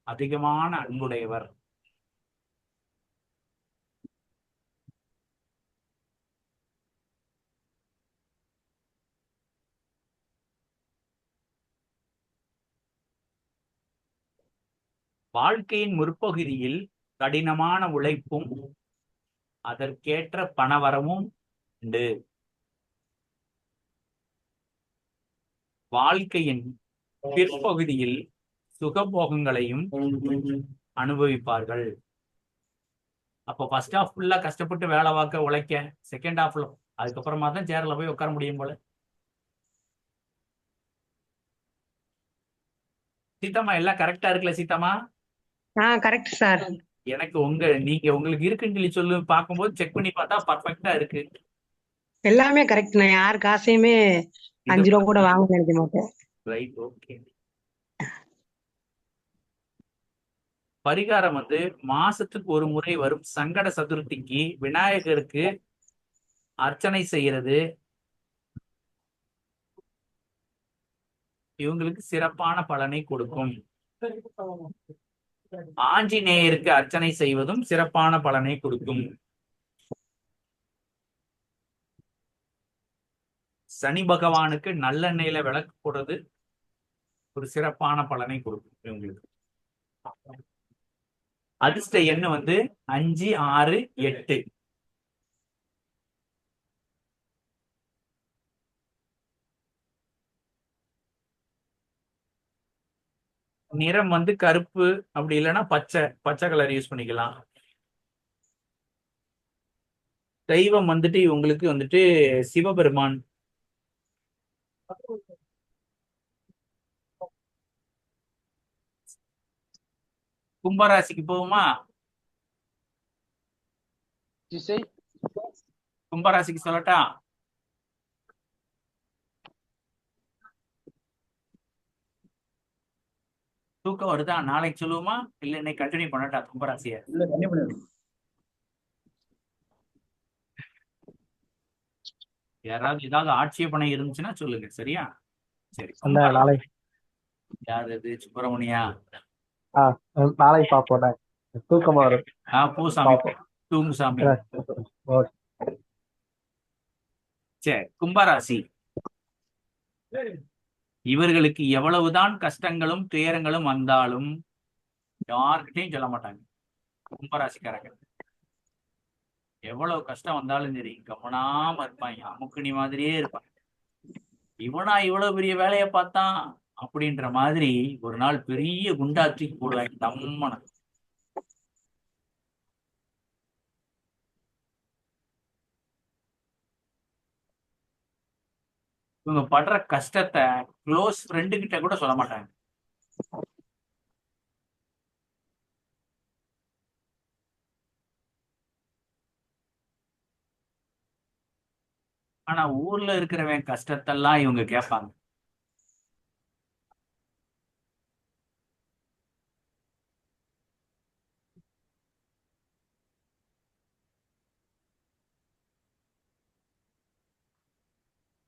அதிகமான அன்புடையவர். வாழ்க்கையின் முற்பகுதியில் கடினமான உழைப்பும் அதற்கேற்ற பணவரமும் உண்டு. வாழ்க்கையின் பிற்பகுதியில் சுகபோகங்களையும் அனுபவிப்பார்கள். அப்போ ஃபர்ஸ்ட் ஹாஃப் ஃபுல்லா கஷ்டப்பட்டு வேலை பார்க்க உழைக்க, செகண்ட் ஹாஃப்ல அதுக்கப்புறமா தான் சேர்ல போய் உட்கார முடியும் போல. சீதாமா எல்லாம் கரெக்டா இருக்குல்ல சீதாமா? Correct sir. எனக்கு உங்களுக்கு இருக்குன்னு சொல்லி சொல்லு, பார்க்கும்போது செக் பண்ணி பார்த்தா பர்ஃபெக்டா இருக்கு. எல்லாமே கரெக்ட். நான் யாரு காசையுமே 5 ரூபா கூட வாங்க நினைக்க மாட்டேன். Right, okay. பரிகாரம் வந்து மாசத்துக்கு ஒரு முறை வரும் சங்கட சதுர்த்திக்கு விநாயகருக்கு அர்ச்சனை செய்யறது இவங்களுக்கு சிறப்பான பலனை கொடுக்கும். ஆஞ்சநேயருக்கு அர்ச்சனை செய்வதும் சிறப்பான பலனை கொடுக்கும். சனி பகவானுக்கு நல்லெண்ணெயில விளக்கு போடுறது ஒரு சிறப்பான பலனை கொடுக்கும் இவங்களுக்கு. அதிர்ஷ்ட எண் வந்து 5, 6, 8. நிறம் வந்து கருப்பு, அப்படி இல்லைன்னா பச்சை கலர் யூஸ் பண்ணிக்கலாம். தெய்வம் வந்துட்டு இவங்களுக்கு வந்துட்டு சிவபெருமான். கும்பராசிக்கு போகுமா? திசை கும்பராசிக்கு சொல்லட்டா? தூக்கம் வருதா? நாளைக்கு சொல்லுவோமா இல்ல இன்னைக்கு கண்டினியூ பண்ணட்டா கும்பராசிய? இல்ல கண்டிப்பா பண்ணிடுறோம். யாராவது ஏதாவது ஆட்சேபனை இருந்துச்சுன்னா சொல்லுங்க, சரியா? சரி. அந்த நாளை யாரு இது? சுப்பிரமணியா? நாளை பார்ப்போம். தூக்கமா வரும். பூசாமி தூங்கு சாமி. ஓகே. சரி, கும்பராசி இவர்களுக்கு எவ்வளவுதான் கஷ்டங்களும் துயரங்களும் வந்தாலும் யார்கிட்டையும் சொல்ல மாட்டாங்க. கும்பராசிக்காரங்க எவ்வளவு கஷ்டம் வந்தாலும் சரி கவனாம இருப்பாங்க. அமுக்குனி மாதிரியே இருப்பாங்க. இவனா இவ்வளவு பெரிய வேலையை பார்த்தான் அப்படின்ற மாதிரி ஒரு நாள் பெரிய குண்டாற்றி போடுவாங்க தம்மன. இவங்க படுற கஷ்டத்தை க்ளோஸ் ஃப்ரெண்டு கிட்ட கூட சொல்ல மாட்டாங்க. ஆனா ஊர்ல இருக்கிறவன் கஷ்டத்தெல்லாம் இவங்க கேட்பாங்க.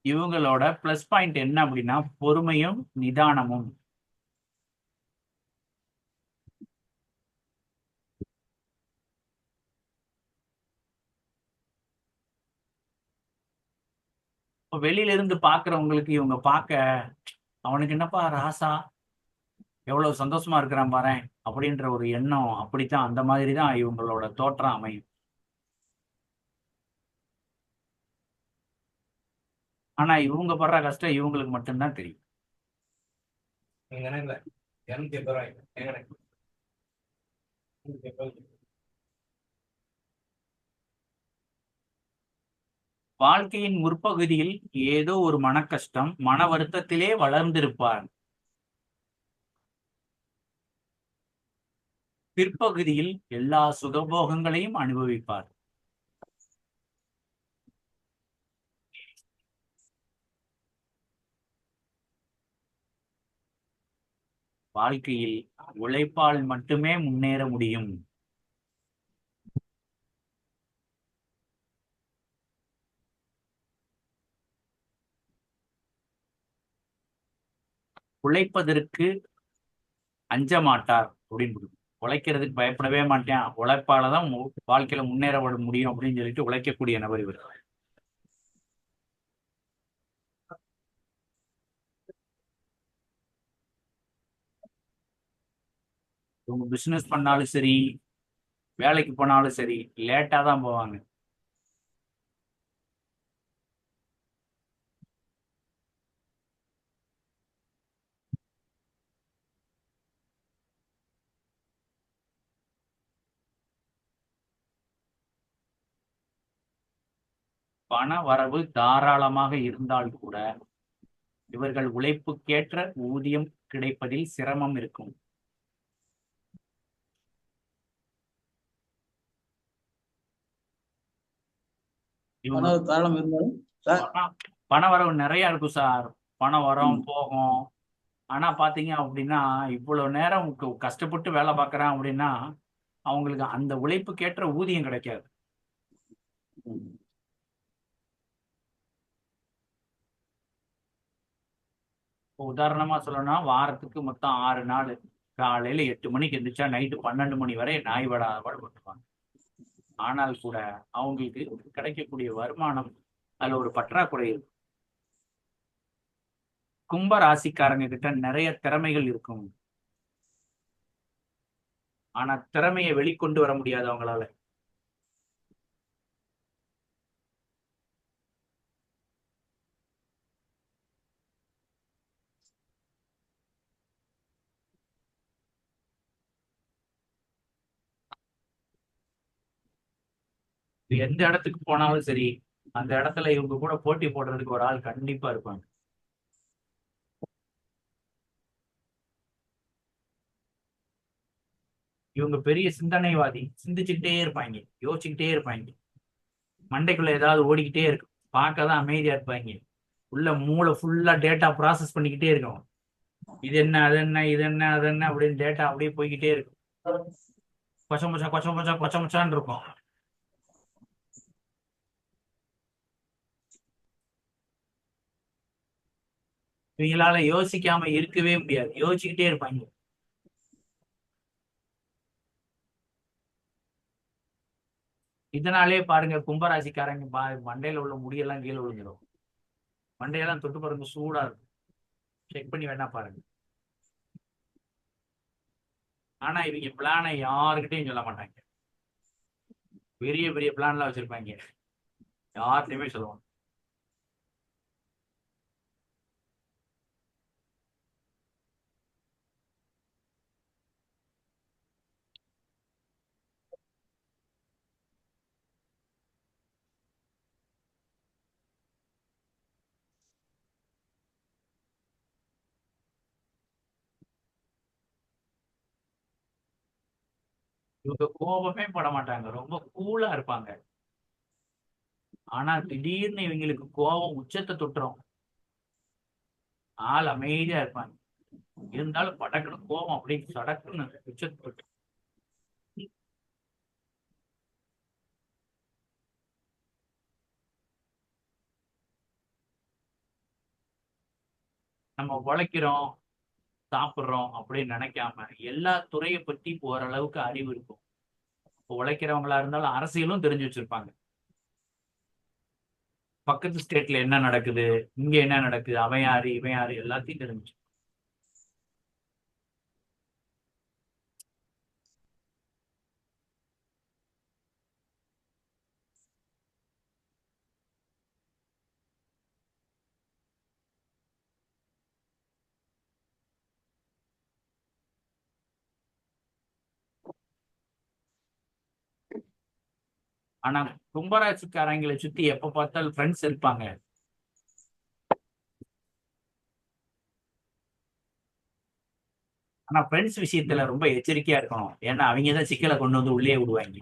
இவங்களோட பிளஸ் பாயிண்ட் என்ன அப்படின்னா பொறுமையும் நிதானமும். வெளியில இருந்து பாக்குறவங்களுக்கு இவங்க பார்க்க அவனுக்கு என்னப்பா ராசா எவ்வளவு சந்தோஷமா இருக்கிறான் பாரு அப்படின்ற ஒரு எண்ணம். அப்படித்தான் அந்த மாதிரி தான் இவங்களோட தோற்றம் அமையும். ஆனா இவங்க படுற கஷ்டம் இவங்களுக்கு மட்டும்தான் தெரியும். வாழ்க்கையின் முற்பகுதியில் ஏதோ ஒரு மனக்கஷ்டம், மன வருத்தத்திலே வளர்ந்திருப்பார். பிற்பகுதியில் எல்லா சுகபோகங்களையும் அனுபவிப்பார். வாழ்க்கையில் உழைப்பால் மட்டுமே முன்னேற முடியும். உழைப்பதற்கு அஞ்ச மாட்டார் அப்படின்னு. உழைக்கிறதுக்கு பயப்படவே மாட்டேன், உழைப்பாலதான் வாழ்க்கையில முன்னேற முடியும் அப்படின்னு சொல்லிட்டு உழைக்கக்கூடிய நபர் இவர். இவங்க பிசினஸ் பண்ணாலும் சரி வேலைக்கு போனாலும் சரி லேட்டா தான் போவாங்க. பண வரவு தாராளமாக இருந்தால் கூட இவர்கள் உழைப்புக்கேற்ற ஊதியம் கிடைப்பதில் சிரமம் இருக்கும். தாராளம் இருந்தாலும் பண வரவு நிறைய இருக்கும் சார். பணம் வரும் போகும். ஆனா பாத்தீங்க அப்படின்னா இவ்வளவு நேரம் கஷ்டப்பட்டு வேலை பார்க்கறான் அப்படின்னா அவங்களுக்கு அந்த உழைப்புக்கேற்ற ஊதியம் கிடைக்காது. இப்போ உதாரணமா சொல்லணும்னா வாரத்துக்கு மொத்தம் 6 நாள் காலையில 8 மணிக்கு எந்திரிச்சா நைட்டு 12 மணி வரை நாய் பாடுபட்டுருவாங்க. ஆனால் கூட அவங்களுக்கு கிடைக்கக்கூடிய வருமானம் அதுல ஒரு பற்றாக்குறை இருக்கு. கும்ப ராசிக்காரங்க கிட்ட நிறைய திறமைகள் இருக்கும். ஆனா திறமையை வெளிக்கொண்டு வர முடியாது அவங்களால. எந்த இடத்துக்கு போனாலும் சரி அந்த இடத்துல இவங்க கூட போட்டி போடுறதுக்கு ஒரு ஆள் கண்டிப்பா இருப்பாங்க. இவங்க பெரிய சிந்தனைவாதி, சிந்திச்சுக்கிட்டே இருப்பாங்க, யோசிச்சுக்கிட்டே இருப்பாங்க. மண்டைக்குள்ள ஏதாவது ஓடிக்கிட்டே இருக்கும். பார்க்க தான் அமைதியா இருப்பாங்க. உள்ள மூளை ஃபுல்லா டேட்டா ப்ராசஸ் பண்ணிக்கிட்டே இருக்கும். இது என்ன, அது என்ன, இது என்ன, அது என்ன அப்படின்னு டேட்டா அப்படியே போய்கிட்டே இருக்கும். கொச்சமுச்சா கொச்சமுச்சா கொச்சமுச்சான்னு இருக்கும். இவங்களால யோசிக்காம இருக்கவே முடியாது. யோசிச்சுக்கிட்டே இருப்பாங்க. இதனாலே பாருங்க கும்பராசிக்காரங்க மண்டையில உள்ள முடியெல்லாம் கீழே விழுந்துடும். மண்டையெல்லாம் தொட்டு பாருங்க, சூடா இருக்கும். செக் பண்ணி வேணா பாருங்க. ஆனா இவங்க பிளானை யாருக்கிட்டையும் சொல்ல மாட்டாங்க. பெரிய பெரிய பிளான்லாம் வச்சிருப்பாங்க, யார்கிட்டயுமே சொல்லுவாங்க. இவங்க கோபமே பட மாட்டாங்க, ரொம்ப கூலா இருப்பாங்க. ஆனா திடீர்னு இவங்களுக்கு கோபம் உச்சத்தை தொட்டுரும். ஆள் அமைதியா இருப்பாங்க, இருந்தாலும் படக்குன்னு கோபம் அப்படி சடக்குன்னு உச்சத்தை தொட்டு. நம்ம உழைக்கிறோம், சாப்பிடுறோம் அப்படின்னு நினைக்காம எல்லா துறையை பத்தி ஓரளவுக்கு அறிவு இருக்கும். இப்போ உழைக்கிறவங்களா இருந்தாலும் அரசியலும் தெரிஞ்சு வச்சிருப்பாங்க. பக்கத்து ஸ்டேட்ல என்ன நடக்குது, இங்க என்ன நடக்குது, அவன் யாரு இவன் யாரு எல்லாத்தையும் தெரிஞ்சு. ஆனா கும்பராசிக்காரங்களை சுத்தி எப்ப பார்த்தாலும் ஃப்ரெண்ட்ஸ் இருப்பாங்க. ஆனா ஃப்ரெண்ட்ஸ் விஷயத்துல ரொம்ப எச்சரிக்கையா இருக்கணும். ஏன்னா அவங்கதான் சிக்கலை கொண்டு வந்து உள்ளே விடுவாங்க.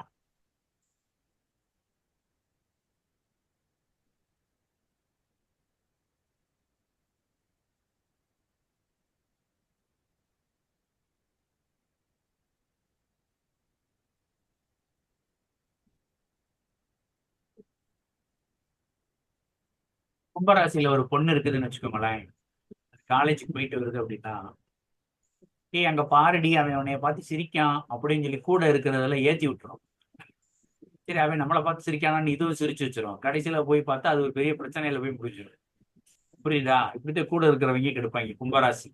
கும்பராசியில ஒரு பொண்ணு இருக்குதுன்னு வச்சுக்கோங்களேன். காலேஜுக்கு போயிட்டு வருது அப்படின்னா, ஏய் அங்க பாருடி அவன் உன்னைய பார்த்து சிரிக்கான் அப்படின்னு சொல்லி கூட இருக்கிறதெல்லாம் ஏத்தி விட்டுரும். சரி அவன் நம்மளை பார்த்து சிரிக்கானான்னு இதுவும் சிரிச்சு வச்சிரும். கடைசியில போய் பார்த்தா அது ஒரு பெரிய பிரச்சனையில போய் முடிஞ்சிடும். புரியுதா? இப்படித்தான் கூட இருக்கிறவங்க கெடுப்பாங்க கும்பராசி.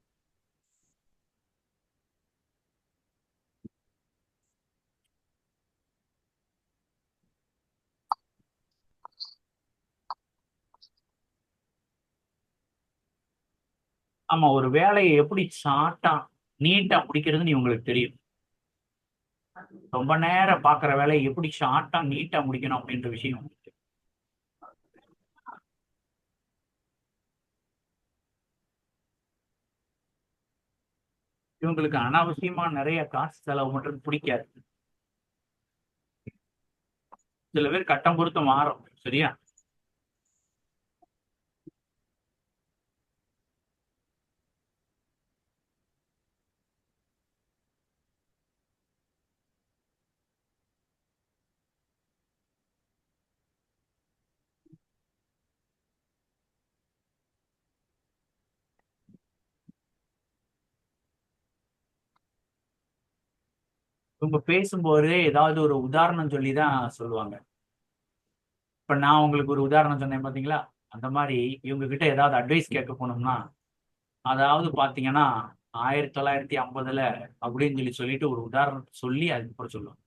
ஆமா, ஒரு வேலையை எப்படி ஷார்ட்டா நீட்டா முடிக்கிறதுன்னு இவங்களுக்கு தெரியும். ரொம்ப நேரம் பாக்குற வேலையை எப்படி ஷார்ட்டா நீட்டா முடிக்கணும் அப்படின்ற விஷயம் உங்களுக்கு தெரியும். இவங்களுக்கு அனாவசியமா நிறைய காசு செலவு பண்றது பிடிக்காது. சில பேர் கட்டம் பொறுத்து மாறும். சரியா? இவங்க பேசும்போதே ஏதாவது ஒரு உதாரணம் சொல்லி தான் சொல்லுவாங்க. இப்ப நான் உங்களுக்கு ஒரு உதாரணம் சொன்னேன் பாத்தீங்களா, அந்த மாதிரி இவங்க கிட்ட ஏதாவது அட்வைஸ் கேட்க போனோம்னா, அதாவது பாத்தீங்கன்னா 1950 அப்படின்னு சொல்லிட்டு ஒரு உதாரணத்தை சொல்லி அதுக்கப்புறம் சொல்லுவாங்க.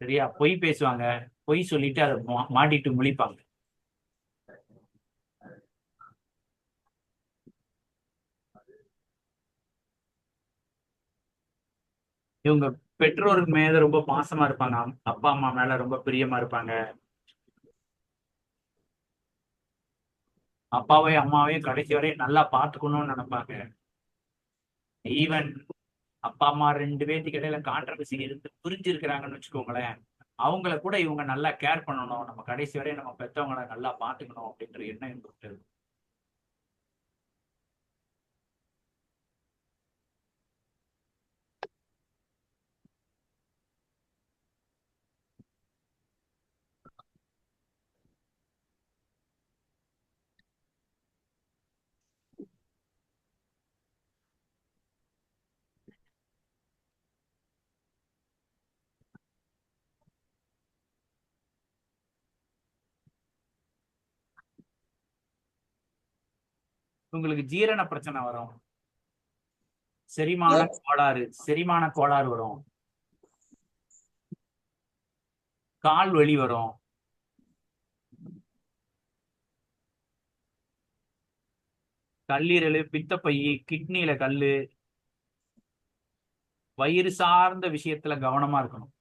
சரியா? பொய் பேசுவாங்க, பொய் சொல்லிட்டு அதை மாட்டிட்டு முழிப்பாங்க. இவங்க பெற்றோருக்கு மேல ரொம்ப பாசமா இருப்பாங்க, அப்பா அம்மா மேல ரொம்ப பிரியமா இருப்பாங்க. அப்பாவையும் அம்மாவையும் கடைசி வரையும் நல்லா பாத்துக்கணும்னு நினைப்பாங்க. ஈவன் அப்பா அம்மா 2 பேத்துக்கு இடையில கான்ட்ரவர்சி இருந்து புரிஞ்சு இருக்கிறாங்கன்னு வச்சுக்கோங்களேன், அவங்கள கூட இவங்க நல்லா கேர் பண்ணணும், நம்ம கடைசி வரையும் நம்ம பெற்றவங்களை நல்லா பாத்துக்கணும் அப்படின்ற எண்ணம் இவங்களுக்கு இருக்கு. உங்களுக்கு ஜீரண பிரச்சனை வரும், செரிமான கோளாறு வரும், கால் வலி வரும், கல்லீரல், பித்தப்பை, கிட்னில கல்லு, வயிறு சார்ந்த விஷயத்துல கவனமா இருக்கணும்.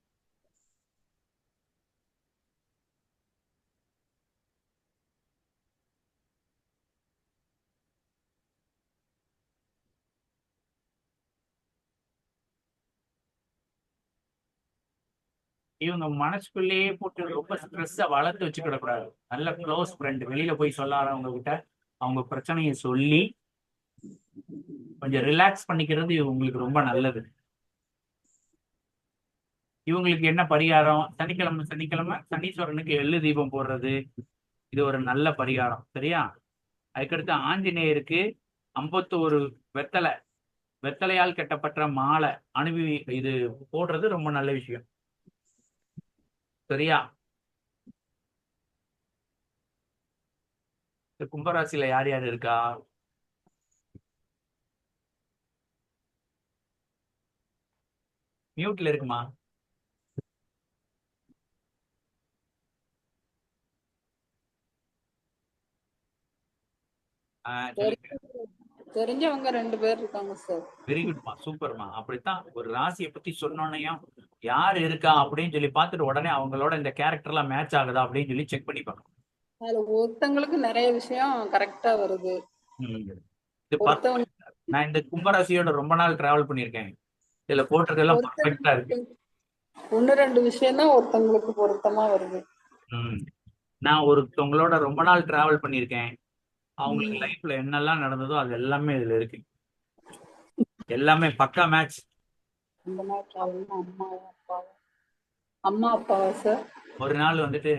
இவங்க மனசுக்குள்ளேயே போட்டு ரொம்ப ஸ்ட்ரெஸ்ஸை வளர்த்து வச்சுக்கிட கூடாது. நல்ல க்ளோஸ் ஃப்ரெண்ட், வெளியில போய் சொல்லாதவங்க கிட்ட அவங்க பிரச்சனையை சொல்லி கொஞ்சம் ரிலாக்ஸ் பண்ணிக்கிறது இவங்களுக்கு ரொம்ப நல்லது. இவங்களுக்கு என்ன பரிகாரம்? சனிக்கிழமை சனீஸ்வரனுக்கு எள்ளு தீபம் போடுறது, இது ஒரு நல்ல பரிகாரம். சரியா? அதுக்கடுத்து ஆஞ்சநேயருக்கு 51 வெத்தலையால் கட்டப்பட்ட மாலை இது போடுறது ரொம்ப நல்ல விஷயம். சரியா? இந்த கும்பராசியில யார் யார் இருக்கா? மியூட்ல இருக்குமா? தெரிஞ்சவங்க 2 பேர் இருக்காங்க சார். வெரி குட்மா, சூப்பர்மா. அப்படித்தான் ஒரு ராசியை பத்தி சொன்னோன்னையும் யார் இருக்கா அப்படின்னு சொல்லி பார்த்துட்டு உடனே அவங்களோட இந்த கேரக்டர் எல்லாம் மேட்ச் ஆகுதா அப்படின்னு சொல்லி செக் பண்ணி பார்க்கணும். அதுல ஒருத்தங்களுக்கு நிறைய விஷயம் கரெக்டா வருது. நான் இந்த கும்பராசியோட ரொம்ப நாள் டிராவல் பண்ணியிருக்கேன், இதுல போட்டதெல்லாம் பர்ஃபெக்ட்டா இருக்கு. 1-2 விஷயம் தான் ஒருத்தங்களுக்கு பொருத்தமா வருது. நான் ஒருத்தவங்களோட ரொம்ப நாள் டிராவல் பண்ணியிருக்கேன், அவங்களுக்கு லைஃப்ல என்னெல்லாம் நடந்ததோ அது எல்லாமே இதுல இருக்கு, எல்லாமே பக்கா மேட்ச். அம்மா அப்பாவா சார்? ஒரு நாள் வந்துட்டு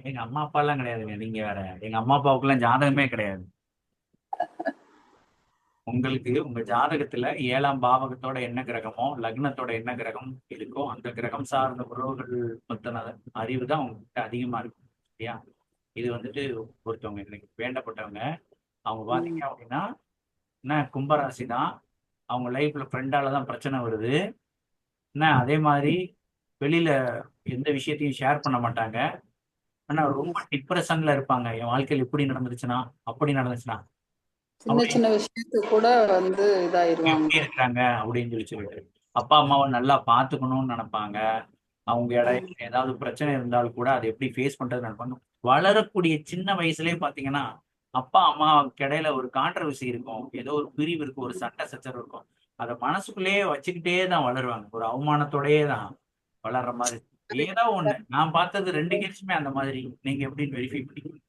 எங்க அம்மா அப்பா எல்லாம் கிடையாதுங்க, நீங்க வேற, எங்க அம்மா அப்பாவுக்கு எல்லாம் ஜாதகமே கிடையாது. உங்களுக்கு உங்க ஜாதகத்துல 7ஆம் பாவகத்தோட என்ன கிரகமோ, லக்னத்தோட என்ன கிரகம் இருக்கோ அந்த கிரகம் சார்ந்த உறவுகள் பத்தின அறிவு தான் உங்ககிட்ட அதிகமா இருக்கும். சரியா? இது வந்துட்டு ஒருத்தவங்க எனக்கு வேண்டப்பட்டவங்க, அவங்க பாத்தீங்க அப்படின்னா என்ன கும்பராசி தான், அவங்க லைஃப்ல ஃப்ரெண்டால தான் பிரச்சனை வருது என்ன. அதே மாதிரி வெளியில எந்த விஷயத்தையும் ஷேர் பண்ண மாட்டாங்க, ஆனா ரொம்ப டிப்ரெஷன்ல இருப்பாங்க. என் வாழ்க்கையில் இப்படி நடந்துருச்சுன்னா அப்படி நடந்துச்சுன்னா சின்ன சின்ன விஷயத்துக்கு கூட வந்து இதாயிருவாங்க இருக்கிறாங்க அப்படின்னு சொல்லிட்டு அப்பா அம்மாவை நல்லா பாத்துக்கணும்னு நினைப்பாங்க. அவங்க இடையில ஏதாவது பிரச்சனை இருந்தாலும் கூட அதை எப்படி ஃபேஸ் பண்றது நினைப்பாங்க. வளரக்கூடிய சின்ன வயசுலயே பாத்தீங்கன்னா அப்பா அம்மாவுக்கு இடையில ஒரு கான்ட்ரவர்சி இருக்கும், ஏதோ ஒரு பிரிவு இருக்கும், ஒரு சண்டை சச்சரவு இருக்கும். அதை மனசுக்குள்ளேயே வச்சுக்கிட்டே தான் வளருவாங்க, ஒரு அவமானத்தோடயே தான் வளர்ற மாதிரி. ஏதோ ஒண்ணு நான் பார்த்தது 2 கேஸுமே அந்த மாதிரி. நீங்க எப்படின்னு வெரிஃபை பண்ணிக்கணும்.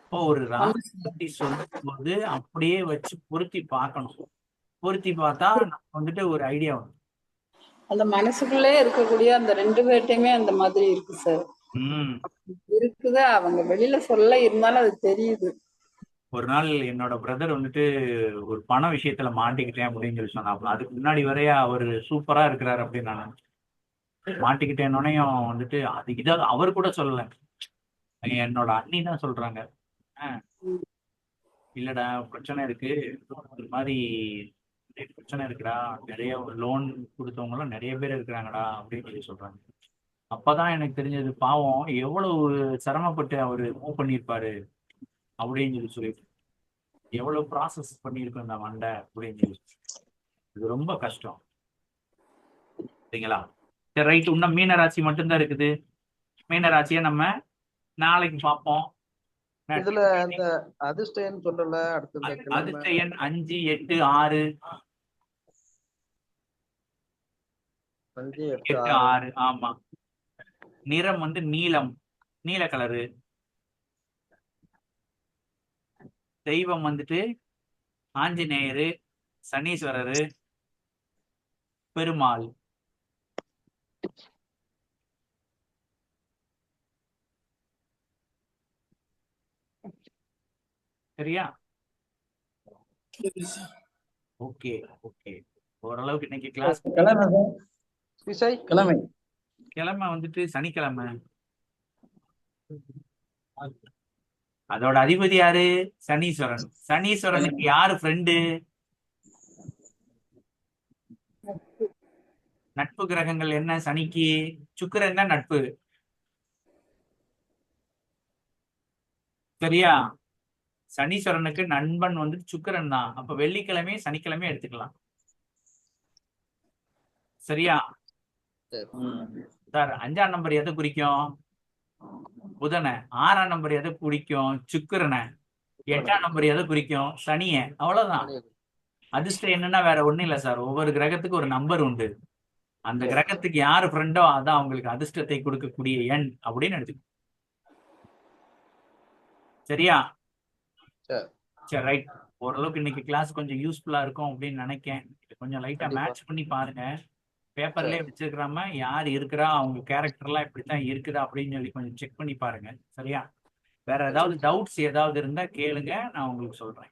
இப்போ ஒரு ராசி பத்தி சொல்லும் போது அப்படியே வச்சு பொருத்தி பார்க்கணும், பொருத்தி பார்த்தா நமக்கு வந்துட்டு ஒரு ஐடியா வரும். அந்த மனசுக்குள்ளே இருக்கக்கூடிய அந்த 2 பேர்ட்டையுமே அந்த மாதிரி இருக்கு சார். இருக்குது, அவங்க வெளியில சொல்ல இருந்தாலும் அது தெரியுது. ஒரு நாள் என்னோட பிரதர் வந்துட்டு ஒரு பண விஷயத்துல மாட்டிக்கிட்டேன் அப்படின்னு சொல்லி சொன்னாப்புல. அதுக்கு முன்னாடி வரைய அவர் சூப்பரா இருக்கிறாரு அப்படின்னு நான் நினைச்சேன். மாட்டிக்கிட்டேன்னொன்னையும் வந்துட்டு அது இதாவது அவர் கூட சொல்லல, என்னோட அண்ணி தான் சொல்றாங்க. "அஹ், இல்லடா பிரச்சனை இருக்கு, இது மாதிரி பிரச்சனை இருக்குடா, நிறைய லோன் கொடுத்தவங்க நிறைய பேர் இருக்கிறாங்கடா" அப்படின்னு சொல்லி சொல்றாங்க. அப்பதான் எனக்கு தெரிஞ்சது, பாவம் எவ்வளவு சிரமப்பட்டு அவரு மூவ் பண்ணியிருப்பாரு அப்படின்னு சொல்லிட்டு, எவ்வளவு ப்ராசஸ் பண்ணியிருக்கோம் இந்த மண்டை அப்படின்னு சொல்லி. இது ரொம்ப கஷ்டம், சரிங்களா? சரி, ரைட். இன்னும் மீனராசி மட்டும்தான் இருக்குது. மீனராசியை நம்ம நாளைக்கு பார்ப்போம். இதுல அந்த அதிர்ஷ்ட எண் சொல்லல, அடுத்து இந்த கிழமை அதிர்ஷ்ட எண் 5, 8, 6, 5, 8, 8, 6. 6. ஆமா. நிறம் வந்து நீலம், நீல கலரு. தெய்வம் வந்துட்டு ஆஞ்சநேயரு, சனீஸ்வரரு, பெருமாள். சரியா? Okay okay. ஓரளவுக்கு இன்னைக்கு கிளாஸ். கிழமை சார், திசை கிழமை கிழமை வந்துட்டு சனிக்கிழமை. அதோட அதிபதி யாரு? சனீஸ்வரன். சனீஸ்வரனுக்கு யாரு ஃப்ரெண்டு? நட்பு கிரகங்கள் என்ன சனிக்கு? சுக்கிரன் தான் நட்பு. சரியா? சனீஸ்வரனுக்கு நண்பன் வந்து சுக்கிரன் தான். அப்ப வெள்ளிக்கிழமை சனிக்கிழமை எடுத்துக்கலாம். சரியா சார்? 5ஆம் நம்பர் எதை குறிக்கும்? புதனை. 6ஆம் நம்பர் எதை குறிக்கும்? சுக்கிரனை. 8ஆம் நம்பர் எதை குறிக்கும்? சனிய. அவ்வளவுதான். அதிர்ஷ்டம் என்னன்னா வேற ஒண்ணும் இல்ல சார், ஒவ்வொரு கிரகத்துக்கு ஒரு நம்பர் உண்டு. அந்த கிரகத்துக்கு யாரு ஃப்ரெண்டோ அதான் அவங்களுக்கு அதிர்ஷ்டத்தை கொடுக்கக்கூடிய எண் அப்படின்னு எடுத்துக்கோ. சரியா? சரி, ரைட். ஓரளவுக்கு இன்னைக்கு கிளாஸ் கொஞ்சம் யூஸ்ஃபுல்லா இருக்கும் அப்படின்னு நினைக்கிறேன். கொஞ்சம் லைட்டா மேட்ச் பண்ணி பாருங்க. பேப்பர்லயே வச்சிருக்கிறாம யார் இருக்கிறா, அவங்க கேரக்டர்லாம் இப்படித்தான் இருக்குதா அப்படின்னு சொல்லி கொஞ்சம் செக் பண்ணி பாருங்க. சரியா? வேற ஏதாவது டவுட்ஸ் ஏதாவது இருந்தா கேளுங்க, நான் உங்களுக்கு சொல்றேன்.